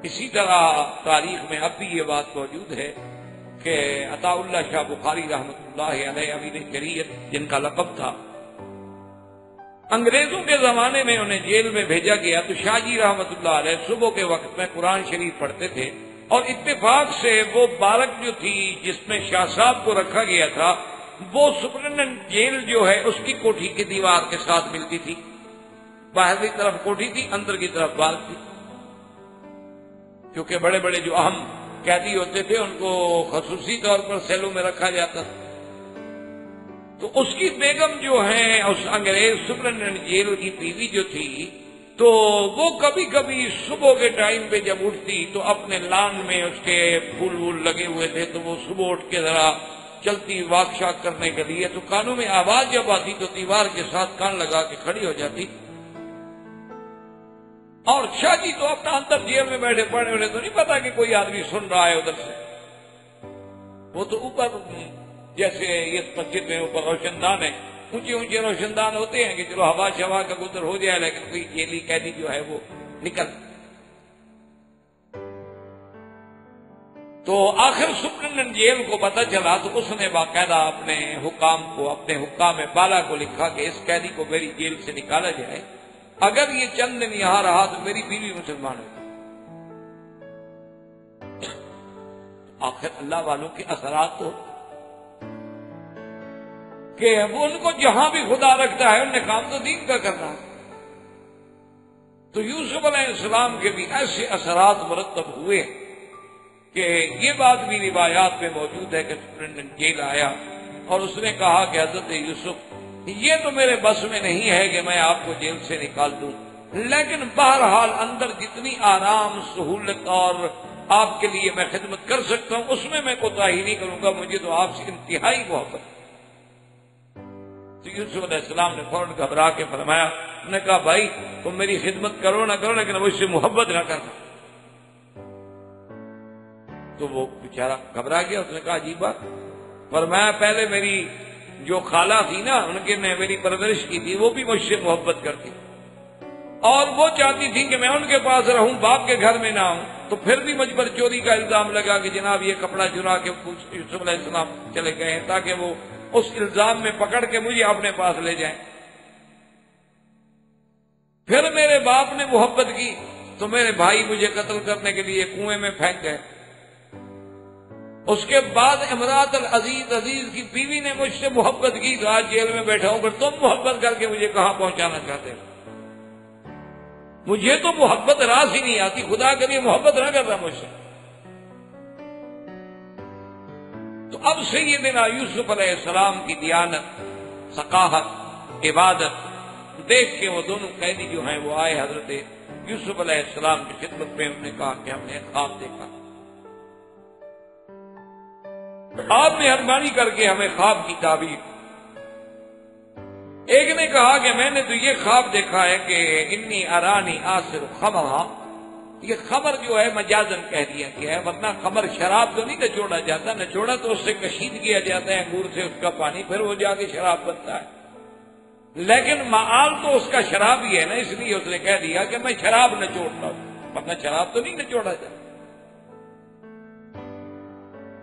اسی طرح تاریخ میں اب بھی یہ بات موجود ہے کہ عطا اللہ شاہ بخاری رحمۃ اللہ علیہ امیر شریعت جن کا لقب تھا، انگریزوں کے زمانے میں انہیں جیل میں بھیجا گیا تو شاہ جی رحمۃ اللہ علیہ صبح کے وقت میں قرآن شریف پڑھتے تھے، اور اتفاق سے وہ بارک جو تھی جس میں شاہ صاحب کو رکھا گیا تھا وہ سپرنٹینڈنٹ جیل جو ہے اس کی کوٹھی کی دیوار کے ساتھ ملتی تھی۔ باہر کی طرف کوٹھی تھی، اندر کی طرف بارک تھی، کیونکہ بڑے بڑے جو اہم قیدی ہوتے تھے ان کو خصوصی طور پر سیلوں میں رکھا جاتا تھا۔ تو اس کی بیگم جو ہے اس انگریز سپرنٹینڈنٹ جیل کی بیوی جو تھی، تو وہ کبھی کبھی صبح کے ٹائم پہ جب اٹھتی تو اپنے لان میں اس کے پھول وول لگے ہوئے تھے، تو وہ صبح اٹھ کے ذرا چلتی واک شاک کرنے کے لیے، تو کانوں میں آواز جب آتی تو دیوار کے ساتھ کان لگا کے کھڑی ہو جاتی، اور شاہ جی تو اپنا اندر جیل میں بیٹھے پڑے، انہیں تو نہیں پتا کہ کوئی آدمی سن رہا ہے ادھر سے، وہ تو اوپر جیسے اس مسجد میں اوپر روشن دان ہے، اونچے اونچے روشن دان ہوتے ہیں کہ چلو ہوا شوا کا گزر ہو جائے، لیکن کوئی جیلی قیدی جو ہے وہ نکل۔ تو آخر سپرنٹینڈنٹ جیل کو پتہ چلا تو اس نے باقاعدہ اپنے حکام کو، اپنے حکام بالا کو لکھا کہ اس قیدی کو میری جیل سے نکالا جائے، اگر یہ چند دن یہاں رہا تو میری بیوی مسلمان ہوگی۔ آخر اللہ والوں کے اثرات تو کہ وہ ان کو جہاں بھی خدا رکھتا ہے ان نے کام تو دین کا کرنا ہے۔ تو یوسف علیہ السلام کے بھی ایسے اثرات مرتب ہوئے کہ یہ بات بھی روایات میں موجود ہے کہ سپرنٹینڈنٹ جیل آیا اور اس نے کہا کہ حضرت یوسف یہ تو میرے بس میں نہیں ہے کہ میں آپ کو جیل سے نکال دوں، لیکن بہرحال اندر جتنی آرام، سہولت اور آپ کے لیے میں خدمت کر سکتا ہوں اس میں کوتاہی نہیں کروں گا، مجھے تو آپ سے انتہائی محبت ہے۔ تو یوسف علیہ السلام نے فوراً گھبرا کے فرمایا، انہوں نے کہا بھائی تم میری خدمت کرو نہ کرو لیکن مجھ سے محبت نہ کرنا۔ تو وہ بیچارہ گھبرا گیا، اس نے کہا عجیب بات، فرمایا پہلے میری جو خالہ تھی نا ان کے نے میری پرورش کی تھی، وہ بھی مجھ سے محبت کرتی اور وہ چاہتی تھی کہ میں ان کے پاس رہوں، باپ کے گھر میں نہ ہوں، تو پھر بھی مجھ پر چوری کا الزام لگا کہ جناب یہ کپڑا چرا کے یوسف علیہ السلام چلے گئے ہیں تاکہ وہ اس الزام میں پکڑ کے مجھے اپنے پاس لے جائیں۔ پھر میرے باپ نے محبت کی تو میرے بھائی مجھے قتل کرنے کے لیے کنویں میں پھینک گئے۔ اس کے بعد امراۃ العزیز، عزیز کی بیوی نے مجھ سے محبت کی تو آج جیل میں بیٹھا ہوں، پر تم محبت کر کے مجھے کہاں پہنچانا چاہتے ہو؟ مجھے تو محبت راز ہی نہیں آتی، خدا کے لیے محبت نہ کرتا مجھ سے۔ تو اب سیدنا یوسف علیہ السلام کی دیانت، ثقافت، عبادت دیکھ کے وہ دونوں قیدی جو ہیں وہ آئے حضرت یوسف علیہ السلام کی خدمت میں، انہوں نے کہا کہ ہم نے خواب دیکھا، آپ مہربانی کر کے ہمیں خواب کی تعبیر۔ ایک نے کہا کہ میں نے تو یہ خواب دیکھا ہے کہ انی ارانی آصر خمرا، یہ خمر جو ہے مجازن کہہ دیا گیا ہے، ورنہ خمر شراب تو نہیں نچوڑا جاتا، نچوڑا تو اس سے کشید کیا جاتا ہے انگور سے اس کا پانی، پھر وہ جا کے شراب بنتا ہے، لیکن معال تو اس کا شراب ہی ہے نا، اس لیے اس نے کہہ دیا کہ میں شراب نچوڑتا ہوں، ورنہ شراب تو نہیں نچوڑا جاتا۔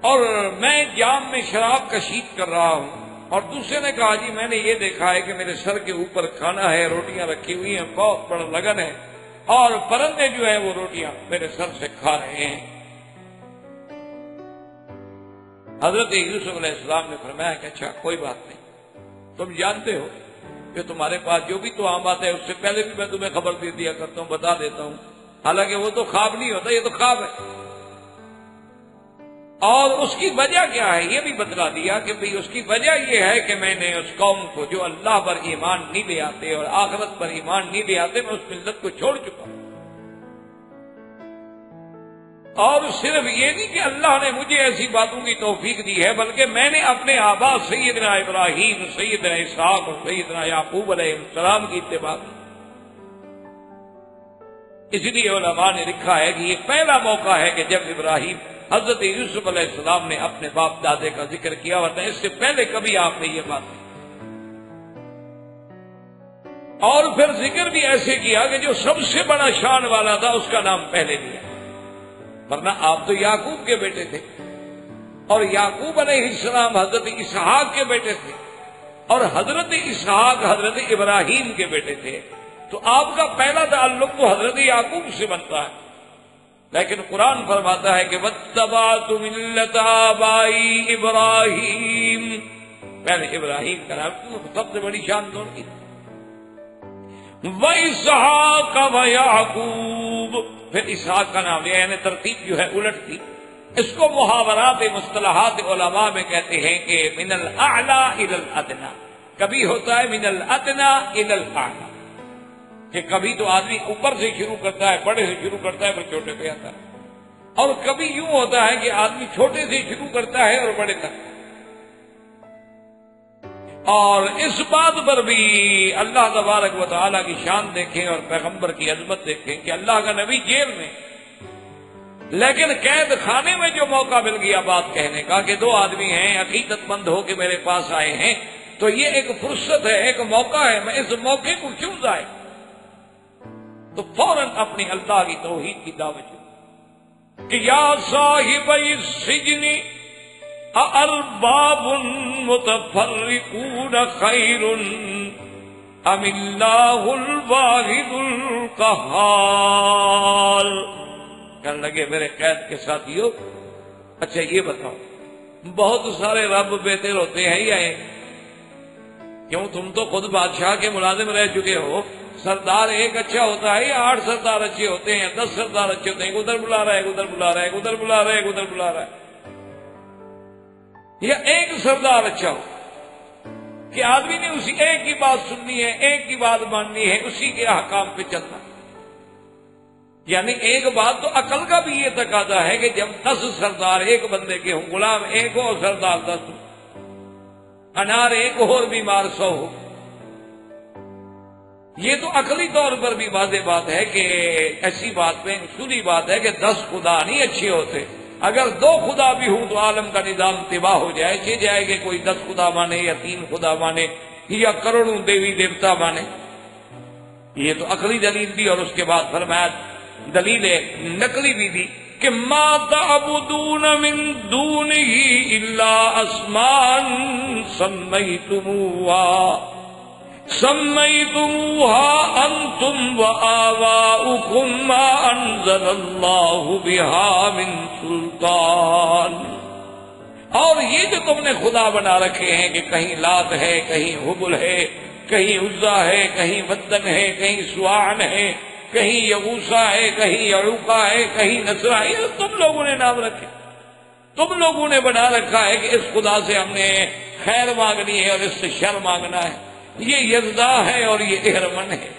اور میں جام میں شراب کشید کر رہا ہوں، اور دوسرے نے کہا جی میں نے یہ دیکھا ہے کہ میرے سر کے اوپر کھانا ہے، روٹیاں رکھی ہوئی ہیں، بہت بڑا لگن ہے، اور پرندے جو ہیں وہ روٹیاں میرے سر سے کھا رہے ہیں۔ حضرت یوسف علیہ السلام نے فرمایا کہ اچھا کوئی بات نہیں، تم جانتے ہو کہ تمہارے پاس جو بھی تو عام بات ہے اس سے پہلے بھی میں تمہیں خبر دے دیا کرتا ہوں، بتا دیتا ہوں، حالانکہ وہ تو خواب نہیں ہوتا، یہ تو خواب ہے۔ اور اس کی وجہ کیا ہے یہ بھی بتلا دیا کہ بھئی اس کی وجہ یہ ہے کہ میں نے اس قوم کو جو اللہ پر ایمان نہیں لے آتے اور آخرت پر ایمان نہیں لے آتے، میں اس ملت کو چھوڑ چکا ہوں، اور صرف یہ نہیں کہ اللہ نے مجھے ایسی باتوں کی توفیق دی ہے، بلکہ میں نے اپنے آبا سیدنا ابراہیم، سیدنا اسحاق اور سیدنا یعقوب علیہ السلام کی اتباع کی۔ اس لیے علماء نے لکھا ہے کہ یہ پہلا موقع ہے کہ جب ابراہیم حضرت یوسف علیہ السلام نے اپنے باپ دادے کا ذکر کیا، ورنہ اس سے پہلے کبھی آپ نے یہ بات نہیں۔ اور پھر ذکر بھی ایسے کیا کہ جو سب سے بڑا شان والا تھا اس کا نام پہلے لیا، ورنہ آپ تو یعقوب کے بیٹے تھے، اور یعقوب علیہ السلام حضرت اسحاق کے بیٹے تھے، اور حضرت اسحاق حضرت ابراہیم کے بیٹے تھے، تو آپ کا پہلا تعلق تو حضرت یعقوب سے بنتا ہے۔ لیکن قرآن فرماتا ہے کہ وَاتَّبَعْتُ مِلَّةَ آبَائِي ابراہیم، پہلے ابراہیم کا نام سب سے بڑی شان دونوں کی، وَإِسْحَاقَ وَيَعْقُوبَ، پھر اسحاق کا نام لیا، یعنی ترتیب جو ہے الٹ تھی۔ اس کو محاورات مصطلحات علماء میں کہتے ہیں کہ من الاعلی الی الادنی، کبھی ہوتا ہے من الادنی الی الاعلی، کہ کبھی تو آدمی اوپر سے شروع کرتا ہے، بڑے سے شروع کرتا ہے پھر چھوٹے پہ آتا ہے، اور کبھی یوں ہوتا ہے کہ آدمی چھوٹے سے شروع کرتا ہے اور بڑے تک۔ اور اس بات پر بھی اللہ تبارک و تعالیٰ کی شان دیکھیں اور پیغمبر کی عظمت دیکھیں کہ اللہ کا نبی جیل میں، لیکن قید خانے میں جو موقع مل گیا بات کہنے کا کہ دو آدمی ہیں عقیدت مند ہو کے میرے پاس آئے ہیں، تو یہ ایک فرصت ہے، ایک موقع ہے، میں اس موقع کو کیوں ضائع، تو فوراً اپنی اللہ کی توحید کی دعوت کہ یا صاحب السجن اارباب متفرقون خیر ام اللہ الواحد القہار، کہنے لگے میرے قید کے ساتھیوں، اچھا یہ بتاؤ بہت سارے رب بہتر ہوتے ہیں یا ایک؟ کیوں تم تو خود بادشاہ کے ملازم رہ چکے ہو، سردار ایک اچھا ہوتا ہے یا 8 سردار اچھے ہوتے ہیں، 10 سردار اچھے ہوتے ہیں، ادھر بلا رہا ہے ادھر بلا رہا ہے ادھر بلا رہا ہے ادھر بلا رہا ہے، یا ایک سردار اچھا ہو کہ آدمی نے اسی ایک کی بات سننی ہے، ایک کی بات ماننی ہے، اسی کے احکام پہ چلنا۔ یعنی ایک بات تو عقل کا بھی یہ تقاضا ہے کہ جب 10 سردار ایک بندے کے ہوں، غلام ایک ہو اور سردار 10 ہو، انار ایک ہو اور بیمار 100 ہو، یہ تو عقلی طور پر بھی واضح بات ہے کہ ایسی بات میں اصولی بات ہے کہ 10 خدا نہیں اچھے ہوتے، اگر 2 خدا بھی ہوں تو عالم کا نظام تباہ ہو جائے، جائے کہ کوئی 10 خدا مانے یا 3 خدا مانے یا کروڑوں دیوی دیوتا مانے۔ یہ تو عقلی دلیل دی، اور اس کے بعد فرمایا دلیل نقلی بھی دی کہ ما تعبدون من دونہ الا اسماء سمیتموها انتم وآباؤکم ما انزل اللہ بها من سلطان، اور یہ جو تم نے خدا بنا رکھے ہیں کہ کہیں لات ہے، کہیں حبل ہے، کہیں عزا ہے، کہیں ودن ہے، کہیں سواعن ہے، کہیں یغوثا ہے، کہیں یعوقا ہے، کہیں نصرا ہے، تم لوگوں نے نام رکھے، تم لوگوں نے بنا رکھا ہے کہ اس خدا سے ہم نے خیر مانگنی ہے اور اس سے شر مانگنا ہے، یہ یزدا ہے اور یہ اہرمن ہے،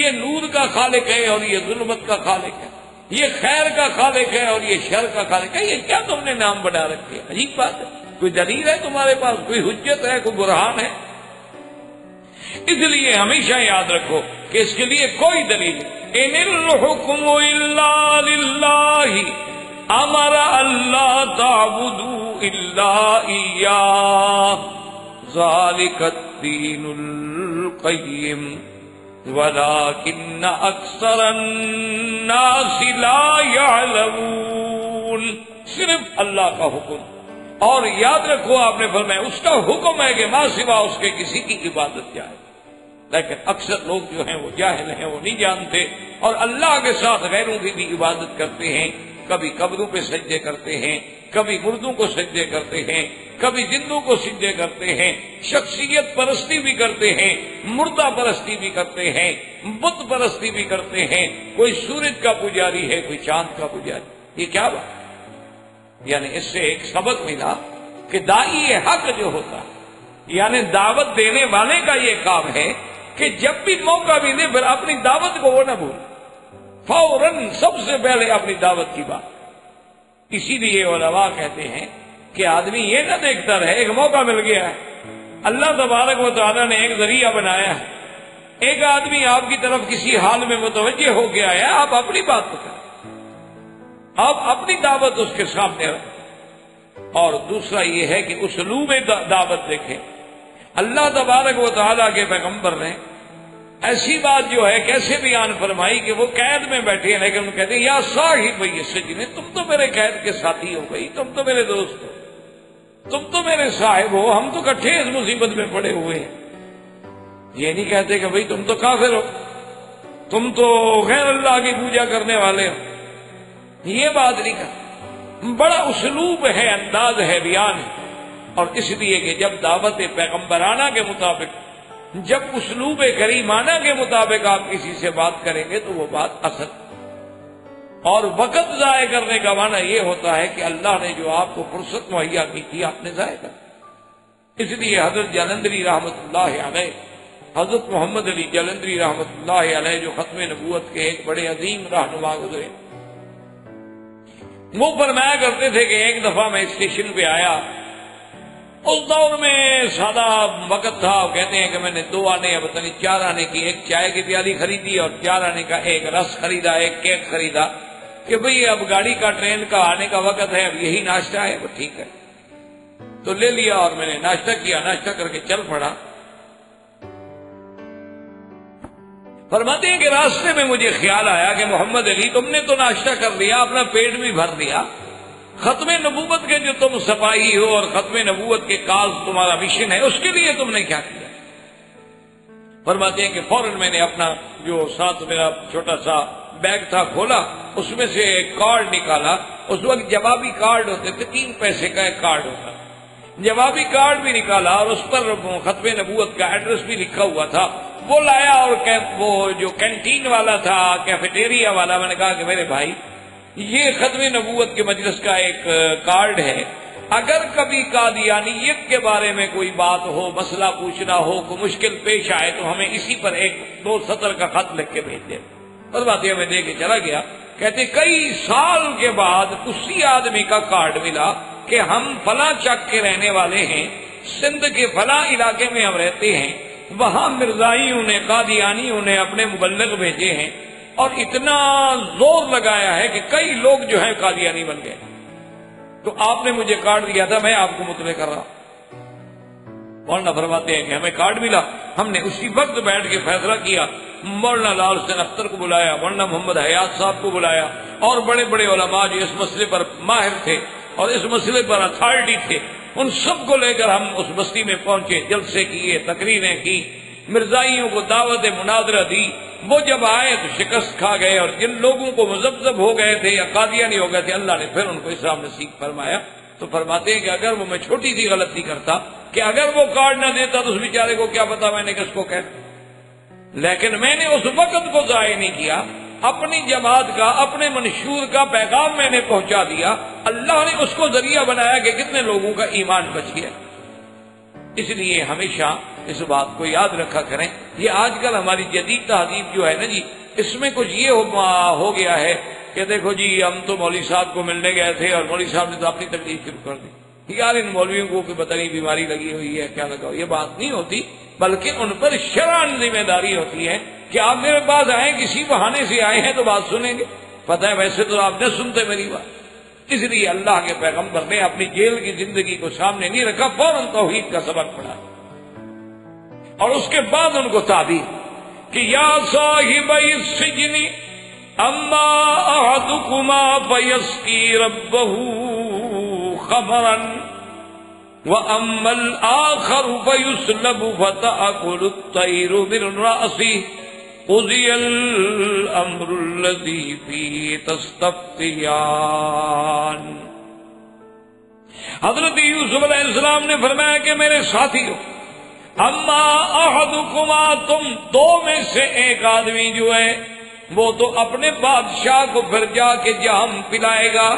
یہ نور کا خالق ہے اور یہ ظلمت کا خالق ہے، یہ خیر کا خالق ہے اور یہ شر کا خالق ہے، یہ کیا تم نے نام بنا رکھے؟ عجیب بات ہے، کوئی دلیل ہے تمہارے پاس، کوئی حجت ہے، کوئی برہان ہے؟ اس لیے ہمیشہ یاد رکھو کہ اس کے لیے کوئی دلیل نہیں۔ ان الحکم الا للہ امر اللہ تعبدوا الا ایاہ ذالک الدین القیم ولکن اکثر الناس لا یعلمون، صرف اللہ کا حکم، اور یاد رکھو آپ نے فرمایا اس کا حکم ہے کہ ماں سوا اس کے کسی کی عبادت جائے، لیکن اکثر لوگ جو ہیں وہ جاہل ہیں، وہ نہیں جانتے، اور اللہ کے ساتھ غیروں کی بھی عبادت کرتے ہیں، کبھی قبروں پہ سجدے کرتے ہیں، کبھی مردوں کو سجدے کرتے ہیں، کبھی زندوں کو سجدے کرتے ہیں، شخصیت پرستی بھی کرتے ہیں، مردہ پرستی بھی کرتے ہیں، بت پرستی بھی کرتے ہیں، کوئی سورج کا پجاری ہے، کوئی چاند کا پجاری، یہ کیا بات؟ یعنی اس سے ایک سبق ملا کہ داعی حق جو ہوتا ہے، یعنی دعوت دینے والے کا یہ کام ہے کہ جب بھی موقع ملے پھر اپنی دعوت کو وہ نہ بھول، فوراً سب سے پہلے اپنی دعوت کی بات، اسی لیے علماء کہتے ہیں کہ آدمی یہ نہ دیکھتا رہے ایک موقع مل گیا ہے، اللہ تبارک و تعالیٰ نے ایک ذریعہ بنایا ہے، ایک آدمی آپ کی طرف کسی حال میں متوجہ ہو گیا ہے، آپ اپنی بات کو کریں، آپ اپنی دعوت اس کے سامنے رکھیں۔ اور دوسرا یہ ہے کہ اسلوب دعوت دیکھیں۔ اللہ تبارک و تعالیٰ کے پیغمبر نے ایسی بات جو ہے کیسے بیان فرمائی کہ وہ قید میں بیٹھے ہیں، لیکن وہ کہتے ہیں یا صاحب السجن، تم تو میرے قید کے ساتھی ہو گئی، تم تو میرے دوست ہو، تم تو میرے صاحب ہو، ہم تو کٹھے اس مصیبت میں پڑے ہوئے ہیں۔ یہ نہیں کہتے کہ بھئی تم تو کافر ہو، تم تو غیر اللہ کی پوجا کرنے والے ہو، یہ بات نہیں کرتے۔ بڑا اسلوب ہے، انداز ہے، بیان ہے۔ اور اس لیے کہ جب دعوت پیغمبرانہ کے مطابق، جب اسلوب کریمانہ کے مطابق آپ کسی سے بات کریں گے تو وہ بات اصل، اور وقت ضائع کرنے کا معنی یہ ہوتا ہے کہ اللہ نے جو آپ کو فرصت مہیا کی تھی آپ نے ضائع کر۔ اس لیے حضرت جلندری رحمۃ اللہ علیہ، حضرت محمد علی جلندری رحمۃ اللہ علیہ جو ختم نبوت کے ایک بڑے عظیم رہنما گزرے، وہ فرمایا کرتے تھے کہ ایک دفعہ میں اسٹیشن پہ آیا، اس دور میں سادہ وقت تھا، کہتے ہیں کہ میں نے 2 آنے یا پتہ نہیں 4 آنے کی ایک چائے کی پیالی خریدی اور 4 آنے کا ایک رس خریدا، ایک کیک خریدا کہ بھئی اب گاڑی کا ٹرین کا آنے کا وقت ہے، اب یہی ناشتہ ہے، وہ ٹھیک ہے تو لے لیا اور میں نے ناشتہ کیا، ناشتہ کر کے چل پڑا۔ فرماتے ہیں کہ راستے میں مجھے خیال آیا کہ محمد علی تم نے تو ناشتہ کر لیا، اپنا پیٹ بھی بھر لیا، ختم نبوت کے جو تم سپاہی ہو اور ختم نبوت کے کاز تمہارا مشن ہے اس کے لیے تم نے کیا کیا؟ فرماتے ہیں کہ فوراً میں نے اپنا جو ساتھ میرا چھوٹا سا بیگ تھا کھولا، اس میں سے ایک کارڈ نکالا، اس وقت جوابی کارڈ ہوتے تھے، 3 پیسے کا ایک کارڈ ہوتا، جوابی کارڈ بھی نکالا اور اس پر ختم نبوت کا ایڈریس بھی لکھا ہوا تھا، وہ لایا، اور وہ جو کینٹین والا تھا، کیفیٹیریا والا، میں نے کہا کہ میرے بھائی یہ ختم نبوت کے مجلس کا ایک کارڈ ہے، اگر کبھی قادیانیت کے بارے میں کوئی بات ہو، مسئلہ پوچھنا ہو، کوئی مشکل پیش آئے تو ہمیں اسی پر 1-2 سطر کا خط لکھ کے بھیج دیں۔ اور باتیں میں دے کے چلا گیا، کہتے کئی سال کے بعد اسی آدمی کا کارڈ ملا کہ ہم فلاں چک کے رہنے والے ہیں، سندھ کے فلاں علاقے میں ہم رہتے ہیں، وہاں مرزائیوں نے، قادیانیوں نے اپنے مبلغ بھیجے ہیں اور اتنا زور لگایا ہے کہ کئی لوگ جو ہیں قادیانی بن گئے، تو آپ نے مجھے کارڈ دیا تھا، میں آپ کو مطلع کر رہا۔ مولانا فرماتے ہیں کہ ہمیں کارڈ ملا، ہم نے اسی وقت بیٹھ کے فیصلہ کیا، مولانا لال حسین اختر کو بلایا، مولانا محمد حیات صاحب کو بلایا، اور بڑے بڑے علماء جو اس مسئلے پر ماہر تھے اور اس مسئلے پر اتھارٹی تھے، ان سب کو لے کر ہم اس بستی میں پہنچے، جلسے کیے، تقریریں کی، مرزائیوں کو دعوت مناظرہ دی۔ وہ جب آئے تو شکست کھا گئے، اور جن لوگوں کو مذبذب ہو گئے تھے یا قادیانی ہو گئے تھے، اللہ نے پھر ان کو اسلام نصیب فرمایا۔ تو فرماتے ہیں کہ اگر وہ میں چھوٹی سی غلطی کرتا کہ اگر وہ کارڈ نہ دیتا تو اس بیچارے کو کیا پتا میں نے کس کو کہا، لیکن میں نے اس وقت کو ضائع نہیں کیا، اپنی جماعت کا، اپنے منشور کا پیغام میں نے پہنچا دیا، اللہ نے اس کو ذریعہ بنایا کہ کتنے لوگوں کا ایمان بچ گیا۔ اس لیے ہمیشہ اس بات کو یاد رکھا کریں۔ یہ آج کل ہماری جدید تہذیب جو ہے نا جی، اس میں کچھ یہ ہو گیا ہے کہ دیکھو جی ہم تو مولوی صاحب کو ملنے گئے تھے اور مولوی صاحب نے تو اپنی تکلیف شروع کر دی، یار ان مولویوں کو کوئی پتہ نہیں بیماری لگی ہوئی ہے کیا لگا ہو، یہ بات نہیں ہوتی، بلکہ ان پر شرعاً ذمہ داری ہوتی ہے کہ آپ میرے پاس آئیں، کسی بہانے سے آئے ہیں تو بات سنیں گے، پتہ ہے ویسے تو آپ نہ سنتے میری بات۔ اس لیے اللہ کے پیغمبر نے اپنی جیل کی زندگی کو سامنے نہیں رکھا، فوراً توحید کا سبق پڑھا اور اس کے بعد ان کو تعبیر کہ یا صاحب السجن اما احدکما فیسقی ربہ خمرا واما الاخر فیسلب فتأکل الطیر من رأسہ قضی الامر الذی فیہ تستفتیان۔ حضرت یوسف علیہ السلام نے فرمایا کہ میرے ساتھیو، اما احدکما، تم 2 میں سے ایک آدمی جو ہے وہ تو اپنے بادشاہ کو پھر جا کے جام پلائے گا،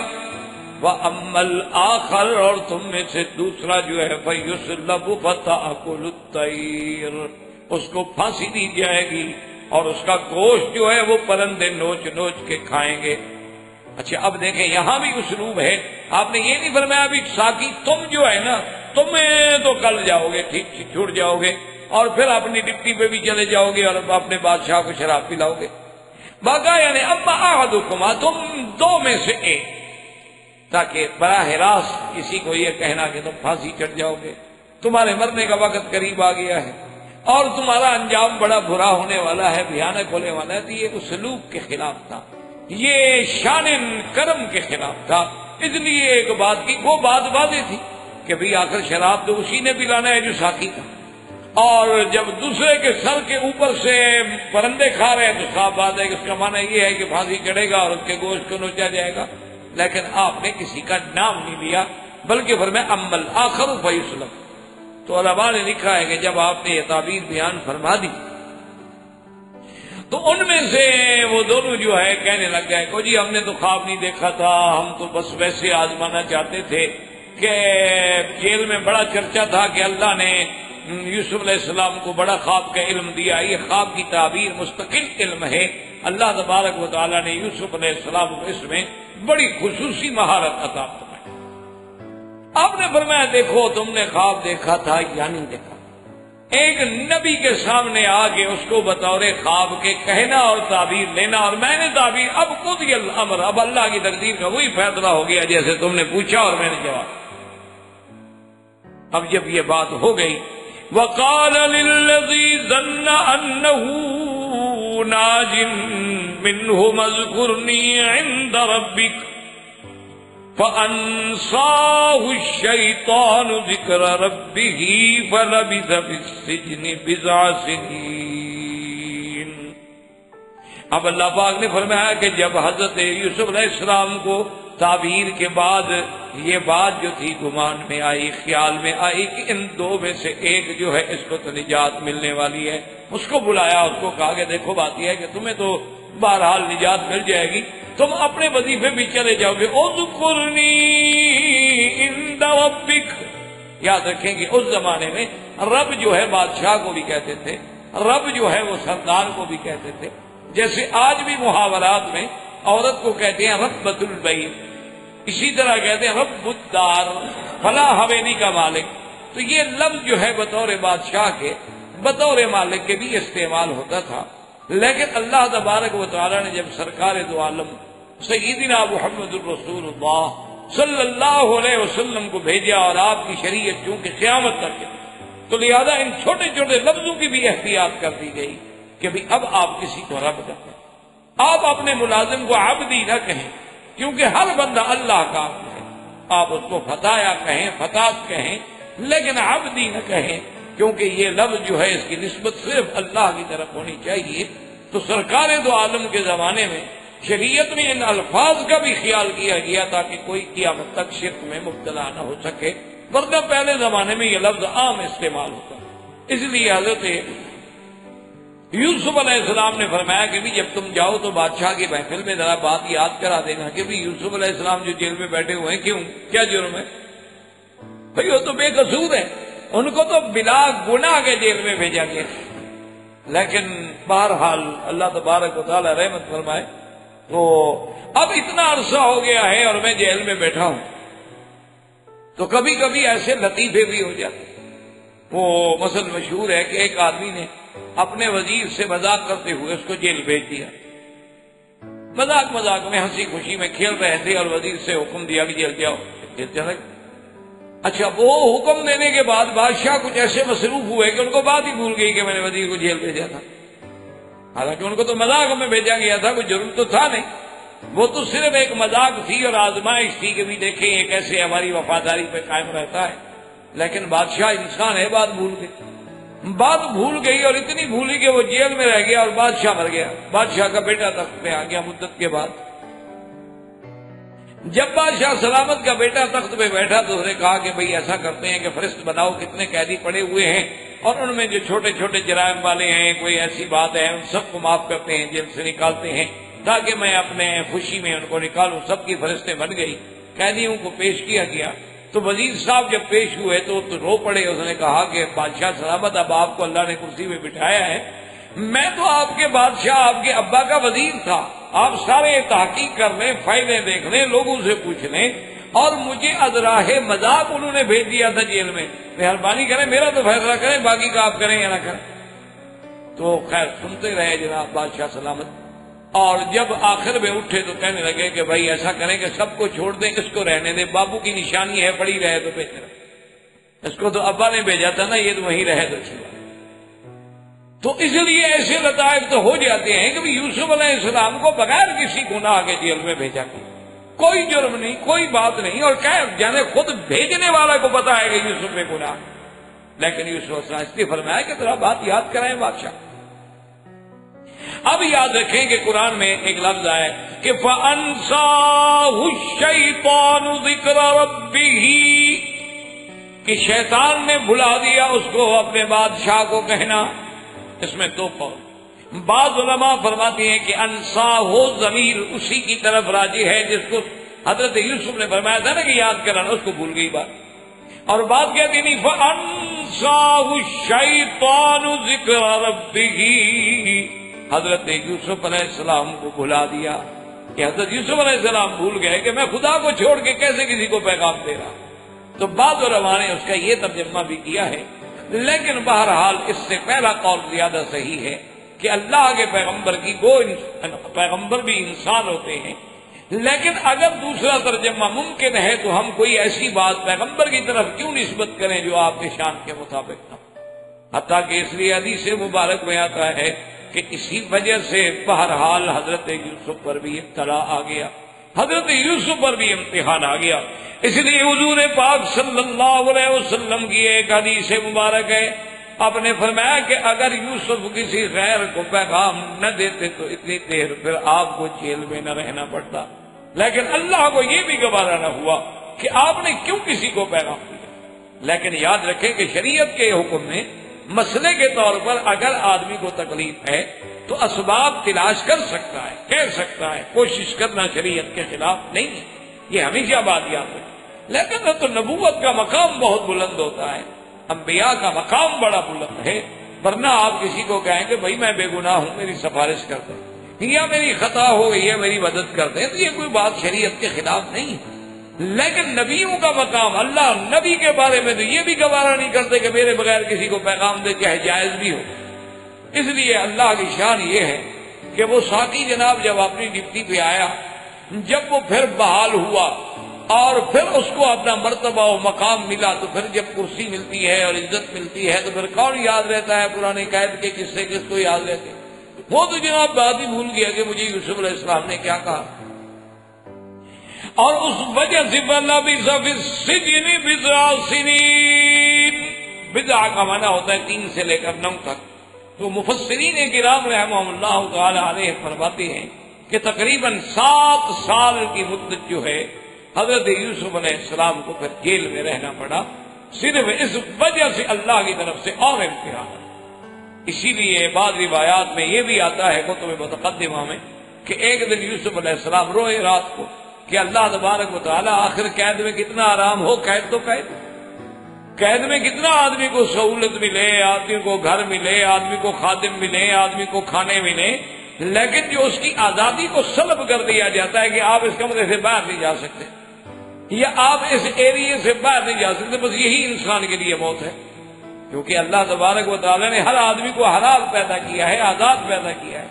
واما الاخر، اور تم میں سے دوسرا جو ہے فیسلب فتأکل الطیر، اس کو پھانسی دی جائے گی اور اس کا گوشت جو ہے وہ پرندے نوچ نوچ کے کھائیں گے۔ اچھا اب دیکھیں یہاں بھی اسلوب ہے، آپ نے یہ نہیں فرمایا ابھی ساقی تم جو ہے نا تمہیں تو کل جاؤ گے ٹھیک چھوٹ جاؤ گے اور پھر اپنی ڈپٹی پہ بھی چلے جاؤ گے اور اپنے بادشاہ کو شراب پلاؤ گے، باقا یعنی اما احدکما تم دو میں سے ایک، تاکہ براہ راست کسی کو یہ کہنا کہ تم پھانسی چڑھ جاؤ گے، تمہارے مرنے کا وقت قریب آ گیا ہے اور تمہارا انجام بڑا برا ہونے والا ہے، بھیانک ہونے والا ہے، تو یہ اسلوب کے خلاف تھا، یہ شان کرم کے خلاف تھا، اس لیے ایک بات کی وہ بات واضح تھی کہ بھئی آخر شراب تو اسی نے پلانا ہے جو ساقی تھا، اور جب دوسرے کے سر کے اوپر سے پرندے کھا رہے ہیں تو صاف بات ہے کہ اس کا معنی یہ ہے کہ پھانسی چڑھے گا اور اس کے گوشت کو نوچا جائے گا، لیکن آپ نے کسی کا نام نہیں لیا بلکہ فرمایا اما الآخر فیسلب۔ تو علماء نے لکھا ہے کہ جب آپ نے یہ تعبیر بیان فرما دی تو ان میں سے وہ دونوں جو ہے کہنے لگ گئے کہ جی ہم نے تو خواب نہیں دیکھا تھا، ہم تو بس ویسے آزمانا چاہتے تھے کہ جیل میں بڑا چرچا تھا کہ اللہ نے یوسف علیہ السلام کو بڑا خواب کا علم دیا، یہ خواب کی تعبیر مستقل علم ہے، اللہ تبارک و تعالیٰ نے یوسف علیہ السلام کو اس میں بڑی خصوصی مہارت عطا فرمائی۔ آپ نے فرمایا دیکھو تم نے خواب دیکھا تھا یا نہیں دیکھا، ایک نبی کے سامنے آ کے اس کو بطور خواب کے کہنا اور تعبیر لینا، اور میں نے تعبیر اب قضی الامر، اب اللہ کی تقدیر کا وہی فیصلہ ہو گیا جیسے تم نے پوچھا اور میں نے جواب۔ اب جب یہ بات ہو گئی وقال للذي ظن انه ناج منه اذكرني عند ربك فانساه الشيطان ذكر ربه فلبث في السجن بضع سنين۔ اب اللہ پاک نے فرمایا کہ جب حضرت یوسف علیہ السلام کو تعبیر کے بعد یہ بات جو تھی گمان میں آئی، خیال میں آئی کہ ان دو میں سے ایک جو ہے اس کو تو نجات ملنے والی ہے، اس کو بلایا، اس کو کہا کہ دیکھو بات یہ ہے کہ تمہیں تو بہرحال نجات مل جائے گی، تم اپنے وظیفے بھی چلے جاؤ گے، اذکرنی عند ربک۔ یاد رکھیں کہ اس زمانے میں رب جو ہے بادشاہ کو بھی کہتے تھے، رب جو ہے وہ سردار کو بھی کہتے تھے، جیسے آج بھی محاورات میں عورت کو کہتے ہیں ربۃ البیت، اسی طرح کہتے ہیں رب الدار، فلاں حویلی کا مالک۔ تو یہ لفظ جو ہے بطور بادشاہ کے بطور مالک کے بھی استعمال ہوتا تھا، لیکن اللہ تبارک و تعالی نے جب سرکار دو عالم سیدنا محمد الرسول اللہ صلی اللہ علیہ وسلم کو بھیجا اور آپ کی شریعت چونکہ قیامت تک ہے، تو لہذا ان چھوٹے چھوٹے لفظوں کی بھی احتیاط کر دی گئی کہ بھی اب آپ کسی کو رب کہتے ہیں، آپ اپنے ملازم کو عبدی نہ کہیں کیونکہ ہر بندہ اللہ کا عبد ہے، آپ اس کو فتایا کہیں، فتات کہیں، لیکن عبدی نہ کہیں کیونکہ یہ لفظ جو ہے اس کی نسبت صرف اللہ کی طرف ہونی چاہیے۔ تو سرکار دو عالم کے زمانے میں شریعت میں ان الفاظ کا بھی خیال کیا گیا تاکہ کوئی قیامت تک شرک میں مبتلا نہ ہو سکے، ورنہ پہلے زمانے میں یہ لفظ عام استعمال ہوتا، اس لیے حضرت یوسف علیہ السلام نے فرمایا کہ بھی جب تم جاؤ تو بادشاہ کی محفل میں ذرا بات یاد کرا دینا کہ بھی یوسف علیہ السلام جو جیل میں بیٹھے ہوئے ہیں کیوں، کیا جرم ہے؟ بھئی وہ تو بے قصور ہے، ان کو تو بلا گناہ کے جیل میں بھیجا گیا، لیکن بہرحال اللہ تبارک و تعالی رحمت فرمائے تو اب اتنا عرصہ ہو گیا ہے اور میں جیل میں بیٹھا ہوں، تو کبھی کبھی ایسے لطیفے بھی ہو جاتے۔ وہ مثل مشہور ہے کہ ایک آدمی نے اپنے وزیر سے مذاق کرتے ہوئے اس کو جیل بھیج دیا، مذاق میں ہنسی خوشی میں کھیل رہے تھے اور وزیر سے حکم دیا کہ جیل جاؤ، جیل چلے۔ اچھا وہ حکم دینے کے بعد بادشاہ کچھ ایسے مصروف ہوئے کہ ان کو بات ہی بھول گئی کہ میں نے وزیر کو جیل بھیجا تھا، حالانکہ ان کو تو مذاق میں بھیجا گیا تھا، کوئی جرم تو تھا نہیں، وہ تو صرف ایک مذاق تھی اور آزمائش تھی کہ بھی دیکھیں یہ کیسے ہماری وفاداری پہ قائم رہتا ہے، لیکن بادشاہ انسان ہے، بات بھول گئی اور اتنی بھولی کہ وہ جیل میں رہ گیا اور بادشاہ مر گیا، بادشاہ کا بیٹا تخت پہ آ گیا مدت کے بعد۔ جب بادشاہ سلامت کا بیٹا تخت پہ بیٹھا تو اس نے کہا کہ بھئی ایسا کرتے ہیں کہ فہرست بناؤ کتنے قیدی پڑے ہوئے ہیں اور ان میں جو چھوٹے چھوٹے جرائم والے ہیں، کوئی ایسی بات ہے، ان سب کو معاف کرتے ہیں، جیل سے نکالتے ہیں تاکہ میں اپنے خوشی میں ان کو نکالوں۔ سب کی فہرستیں بن گئی، قیدیوں کو پیش کیا گیا، تو وزیر صاحب جب پیش ہوئے تو رو پڑے، اس نے کہا کہ بادشاہ سلامت اب آپ کو اللہ نے کرسی پہ بٹھایا ہے، میں تو آپ کے بادشاہ آپ کے ابا کا وزیر تھا، آپ سارے تحقیق کر لیں، فائدے دیکھ لیں، لوگوں سے پوچھ لیں، اور مجھے ازراہ مذاق انہوں نے بھیج دیا تھا جیل میں، مہربانی کریں میرا تو فیصلہ کریں، باقی کا آپ کریں یا نہ کریں۔ تو خیر سنتے رہے جناب بادشاہ سلامت، اور جب آخر میں اٹھے تو کہنے لگے کہ بھائی ایسا کریں کہ سب کو چھوڑ دیں، اس کو رہنے دیں، بابو کی نشانی ہے، پڑی رہے تو بہتر ہے، اس کو تو ابا نے بھیجا تھا نا، یہ تو وہیں رہے تو اچھی بات۔ تو اس لیے ایسے لطائف تو ہو جاتے ہیں کہ یوسف علیہ السلام کو بغیر کسی گناہ کے جیل میں بھیجا گیا، کوئی جرم نہیں، کوئی بات نہیں، اور کیا جانے خود بھیجنے والا کو پتا ہے کہ یوسف میں گناہ، لیکن یوسف علیہ السلام اس لیے فرمایا کہ ذرا بات یاد کرائیں بادشاہ۔ اب یاد رکھیں کہ قرآن میں ایک لفظ آئے کہ فَأَنْسَاهُ الشَّيْطَانُ ذِكْرَ رَبِّهِ، کہ شیطان نے بھلا دیا اس کو اپنے بادشاہ کو کہنا۔ اس میں دو قول، بعض علماء فرماتے ہیں کہ انساہو ضمیر اسی کی طرف راجع ہے جس کو حضرت یوسف نے فرمایا تھا نا کہ یاد کرانا، اس کو بھول گئی بات، اور بات کہتے نہیں فَأَنْسَاهُ الشَّيْطَانُ ذِكْرَ رَبِّهِ، حضرت یوسف علیہ السلام کو بھلا دیا، کہ حضرت یوسف علیہ السلام بھول گئے کہ میں خدا کو چھوڑ کے کیسے کسی کو پیغام دے رہا۔ تو بعض علماء نے اس کا یہ ترجمہ بھی کیا ہے، لیکن بہرحال اس سے پہلا قول زیادہ صحیح ہے کہ اللہ کے پیغمبر کی پیغمبر بھی انسان ہوتے ہیں، لیکن اگر دوسرا ترجمہ ممکن ہے تو ہم کوئی ایسی بات پیغمبر کی طرف کیوں نسبت کریں جو آپ کے شان کے مطابق نہ، حتیٰ کہ اس لیے حدیث مبارک میں آتا ہے کہ اسی وجہ سے بہرحال حضرت یوسف پر بھی ابتلا آ گیا، حضرت یوسف پر بھی امتحان آ گیا۔ اس لیے حضور پاک صلی اللہ علیہ وسلم کی ایک حدیث مبارک ہے، آپ نے فرمایا کہ اگر یوسف کسی غیر کو پیغام نہ دیتے تو اتنی دیر پھر آپ کو جیل میں نہ رہنا پڑتا، لیکن اللہ کو یہ بھی گوارا نہ ہوا کہ آپ نے کیوں کسی کو پیغام دیا۔ لیکن یاد رکھیں کہ شریعت کے حکم میں مسئلے کے طور پر اگر آدمی کو تکلیف ہے تو اسباب تلاش کر سکتا ہے، کہہ سکتا ہے، کوشش کرنا شریعت کے خلاف نہیں ہے، یہ ہمیشہ بات یاد رکھیں۔ لیکن تو نبوت کا مقام بہت بلند ہوتا ہے، انبیاء کا مقام بڑا بلند ہے، ورنہ آپ کسی کو کہیں کہ بھائی میں بے گناہ ہوں میری سفارش کر دیں، یا میری خطا ہو گئی ہے میری مدد کر دیں، تو یہ کوئی بات شریعت کے خلاف نہیں ہے۔ لیکن نبیوں کا مقام، اللہ نبی کے بارے میں تو یہ بھی گوارا نہیں کرتے کہ میرے بغیر کسی کو پیغام دے، چاہے جائز بھی ہو۔ اس لیے اللہ کی شان یہ ہے کہ وہ ساقی جناب جب اپنی ڈپٹی پہ آیا، جب وہ پھر بحال ہوا اور پھر اس کو اپنا مرتبہ و مقام ملا، تو پھر جب کرسی ملتی ہے اور عزت ملتی ہے تو پھر کون یاد رہتا ہے پرانے قید کے قصے، کس کو یاد رہتے؟ وہ تو جناب بات ہی بھول گیا کہ مجھے یوسف علیہ السلام نے کیا کہا، اور اس وجہ سے فَلَبِثَ فِي السِّجْنِ بِضْعَ سِنِينَ، بضع کا معنی ہوتا ہے 3 سے لے کر 9 تک۔ تو مفسرین کرام رحمہم اللہ تعالی علیہ فرماتے ہیں کہ تقریباً 7 سال کی مدت جو ہے حضرت یوسف علیہ السلام کو پھر جیل میں رہنا پڑا، صرف اس وجہ سے اللہ کی طرف سے اور امتحان۔ اسی لیے بعض روایات میں یہ بھی آتا ہے کتب متقدمہ میں کہ ایک دن یوسف علیہ السلام روئے رات کو کہ اللہ تبارک و تعالیٰ آخر قید میں کتنا آرام ہو، قید تو قید میں کتنا آدمی کو سہولت ملے، آدمی کو گھر ملے، آدمی کو خادم ملے، آدمی کو کھانے ملے، لیکن جو اس کی آزادی کو سلب کر دیا جاتا ہے کہ آپ اس کمرے سے باہر نہیں جا سکتے یا آپ اس ایریے سے باہر نہیں جا سکتے، بس یہی انسان کے لیے موت ہے، کیونکہ اللہ تبارک و تعالیٰ نے ہر آدمی کو حلال پیدا کیا ہے، آزاد پیدا کیا ہے۔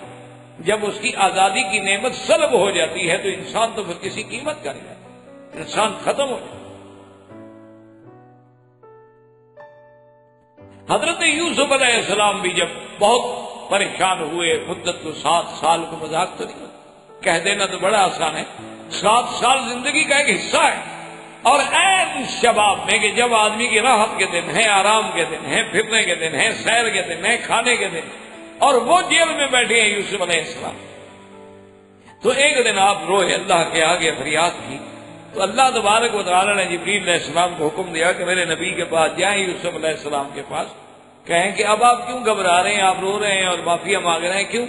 جب اس کی آزادی کی نعمت سلب ہو جاتی ہے تو انسان تو پھر کسی قیمت کا نہیں ہے، انسان ختم ہو جاتا ہے۔ حضرت یوسف علیہ السلام بھی جب بہت پریشان ہوئے، مدت تو 7 سال کو مذاق تو نہیں، کہہ دینا تو بڑا آسان ہے، 7 سال زندگی کا ایک حصہ ہے، اور عین شباب میں کہ جب آدمی کی راحت کے دن ہیں، آرام کے دن ہیں، پھرنے کے دن ہیں، سیر کے دن ہیں، کھانے کے دن، اور وہ جیل میں بیٹھے ہیں یوسف علیہ السلام۔ تو ایک دن آپ روئے، اللہ کے آگے فریاد کی، تو اللہ تبارک و تعالیٰ نے جبریل علیہ السلام کو حکم دیا کہ میرے نبی کے پاس جائیں، یوسف علیہ السلام کے پاس، کہیں کہ اب آپ کیوں گھبرا رہے ہیں، آپ رو رہے ہیں اور معافیا مانگ رہے ہیں، کیوں؟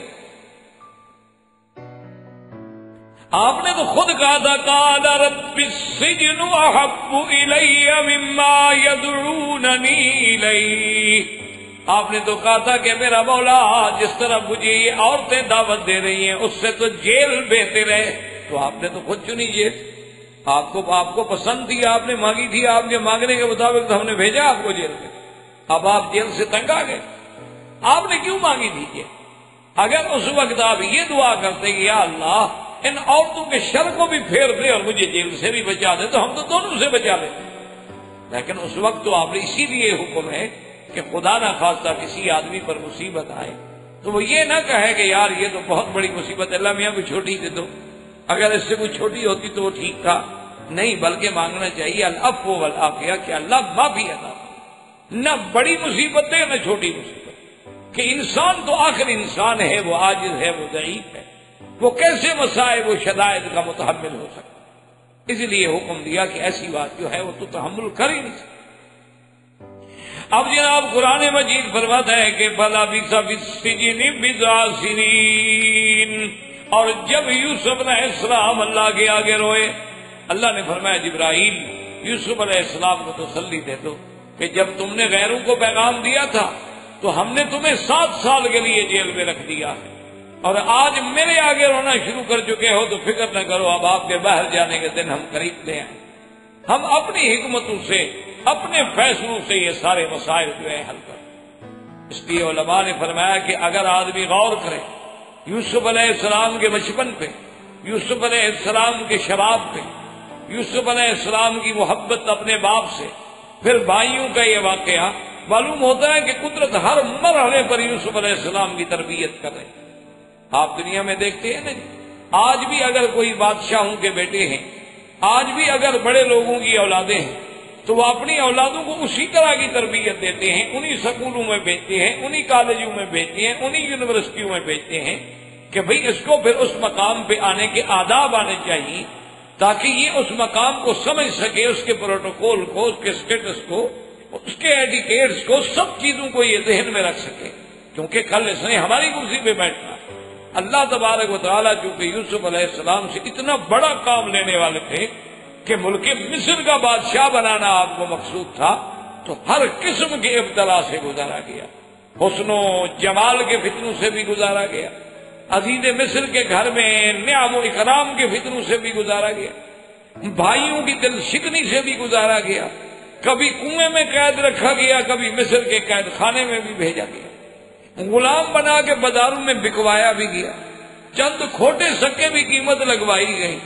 آپ نے تو خود کہا تھا قال رب السجن احب الی مما یدعوننی الیہ، آپ نے تو کہا تھا کہ میرا مولا جس طرح مجھے یہ عورتیں دعوت دے رہی ہیں اس سے تو جیل بہتر ہے، تو آپ نے تو خود چنی جیل، آپ کو پسند تھی، آپ نے مانگی تھی، آپ کے مانگنے کے مطابق تو ہم نے بھیجا آپ کو جیل میں، اب آپ جیل سے تنگ آ گئے، آپ نے کیوں مانگی تھی جیل؟ اگر اس وقت آپ یہ دعا کرتے کہ یا اللہ ان عورتوں کے شر کو بھی پھیر دے اور مجھے جیل سے بھی بچا دے، تو ہم تو دونوں سے بچا لیتے، لیکن اس وقت تو آپ نے اسی لیے حکم ہے کہ خدا نہ خواستہ کسی آدمی پر مصیبت آئے تو وہ یہ نہ کہے کہ یار یہ تو بہت بڑی مصیبت ہے، اللہ میاں کوئی چھوٹی دے دو، اگر اس سے کوئی چھوٹی ہوتی تو وہ ٹھیک تھا، نہیں، بلکہ مانگنا چاہیے العفو والعافیہ کہ اللہ معافی عطا، نہ بڑی مصیبت دے نہ چھوٹی مصیبت، کہ انسان تو آخر انسان ہے، وہ عاجز ہے، وہ ضعیف ہے، وہ کیسے مسائب و شدائد کا متحمل ہو سکتا، اس لیے حکم دیا کہ ایسی بات جو ہے وہ تو تحمل کر ہی نہیں سکتا۔ اب جناب قرآن مجید فرماتا ہے کہ بلا بِئْسَ فِي السِّجْنِ بِضْعَ سِنِينَ، اور جب یوسف علیہ السلام اللہ کے آگے روئے، اللہ نے فرمایا جبرائیل یوسف علیہ السلام کو تسلی دے دو کہ جب تم نے غیروں کو پیغام دیا تھا تو ہم نے تمہیں 7 سال کے لیے جیل میں رکھ دیا ہے، اور آج میرے آگے رونا شروع کر چکے ہو تو فکر نہ کرو، اب آپ کے باہر جانے کے دن ہم قریب لے آئیں، ہم اپنی حکمتوں سے اپنے فیصلوں سے یہ سارے مسائل جو ہے حل کر۔ اس لیے علماء نے فرمایا کہ اگر آدمی غور کرے یوسف علیہ السلام کے بچپن پہ، یوسف علیہ السلام کے شباب پہ، یوسف علیہ السلام کی محبت اپنے باپ سے، پھر بھائیوں کا یہ واقعہ، معلوم ہوتا ہے کہ قدرت ہر مرحلے پر یوسف علیہ السلام کی تربیت کر رہی۔ آپ دنیا میں دیکھتے ہیں نا جی، آج بھی اگر کوئی بادشاہوں کے بیٹے ہیں، آج بھی اگر بڑے لوگوں کی اولادیں ہیں تو وہ اپنی اولادوں کو اسی طرح کی تربیت دیتے ہیں، انہی سکولوں میں بھیجتے ہیں، انہی کالجوں میں بھیجتے ہیں، انہی یونیورسٹیوں میں بھیجتے ہیں کہ بھئی اس کو پھر اس مقام پہ آنے کے آداب آنے چاہیے تاکہ یہ اس مقام کو سمجھ سکے، اس کے پروٹوکول کو، اس کے سٹیٹس کو، اس کے ایڈیکیٹس کو، سب چیزوں کو یہ ذہن میں رکھ سکے، کیونکہ کل اس نے ہماری کرسی پہ بیٹھنا۔ اللہ تبارک و تعالیٰ چونکہ یوسف علیہ السلام سے اتنا بڑا کام لینے والے تھے کہ ملک مصر کا بادشاہ بنانا آپ کو مقصود تھا، تو ہر قسم کے ابتلا سے گزارا گیا، حسن و جمال کے فتنوں سے بھی گزارا گیا، عزیز مصر کے گھر میں نعم و اکرام کے فتنوں سے بھی گزارا گیا، بھائیوں کی دل شکنی سے بھی گزارا گیا، کبھی کنویں میں قید رکھا گیا، کبھی مصر کے قید خانے میں بھی بھیجا گیا، غلام بنا کے بازاروں میں بکوایا بھی گیا، چند کھوٹے سکے بھی قیمت لگوائی گئی،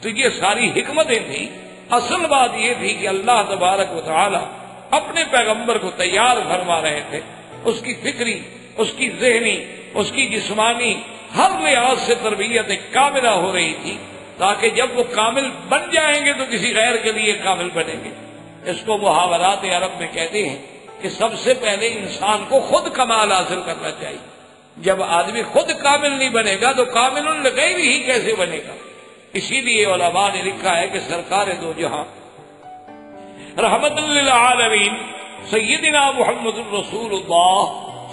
تو یہ ساری حکمتیں تھیں۔ اصل بات یہ تھی کہ اللہ تبارک و تعالی اپنے پیغمبر کو تیار فرما رہے تھے، اس کی فکری، اس کی ذہنی، اس کی جسمانی ہر لحاظ سے تربیت کاملہ ہو رہی تھی تاکہ جب وہ کامل بن جائیں گے تو کسی غیر کے لیے کامل بنیں گے۔ اس کو محاورات عرب میں کہتے ہیں کہ سب سے پہلے انسان کو خود کمال حاصل کرنا چاہیے، جب آدمی خود کامل نہیں بنے گا تو کامل غیر ہی کیسے بنے گا۔ اسی لیے علماء نے لکھا ہے کہ سرکار دو جہاں رحمت للعالمین سیدنا محمد الرسول اللہ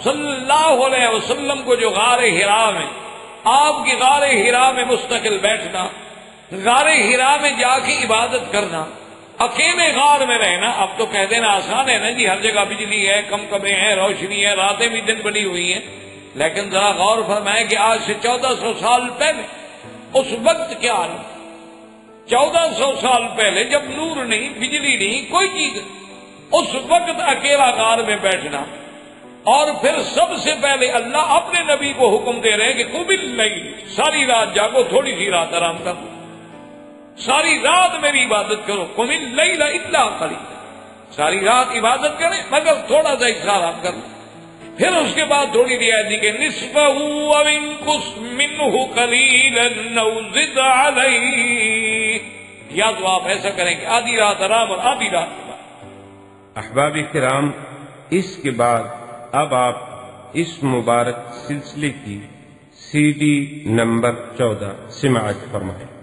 صلی اللہ علیہ وسلم کو جو غار حرا میں، آپ کی غار حرا میں مستقل بیٹھنا، غار حرا میں جا کے عبادت کرنا، اکیلے غار میں رہنا، اب تو کہہ دینا آسان ہے نا جی، ہر جگہ بجلی ہے، کم کمرے ہیں، روشنی ہے، راتیں بھی دن بنی ہوئی ہیں، لیکن ذرا غور فرمائیں کہ آج سے 1400 سال پہلے اس وقت کیا حال، 1400 سال پہلے جب نور نہیں، بجلی نہیں، کوئی چیز، اس وقت اکیلا غار میں بیٹھنا، اور پھر سب سے پہلے اللہ اپنے نبی کو حکم دے رہے ہیں کہ قم اللیل، ساری رات جاگو، تھوڑی سی رات آرام کرو، ساری رات میری عبادت کرو، قم اللیل الا قلیلا، ساری رات عبادت کریں مگر تھوڑا سا حصہ آرام کرو۔ پھر اس کے بعد تھوڑی رعایت دی کہ نصفہ او انقص منہ قلیلا او زد علیہ، یا تو آپ ایسا کریں کہ آدھی رات آرام اور آدھی رات۔ احباب کرام، اس کے بعد اب آپ اس مبارک سلسلے کی CD نمبر 14 سماعت فرمائیں۔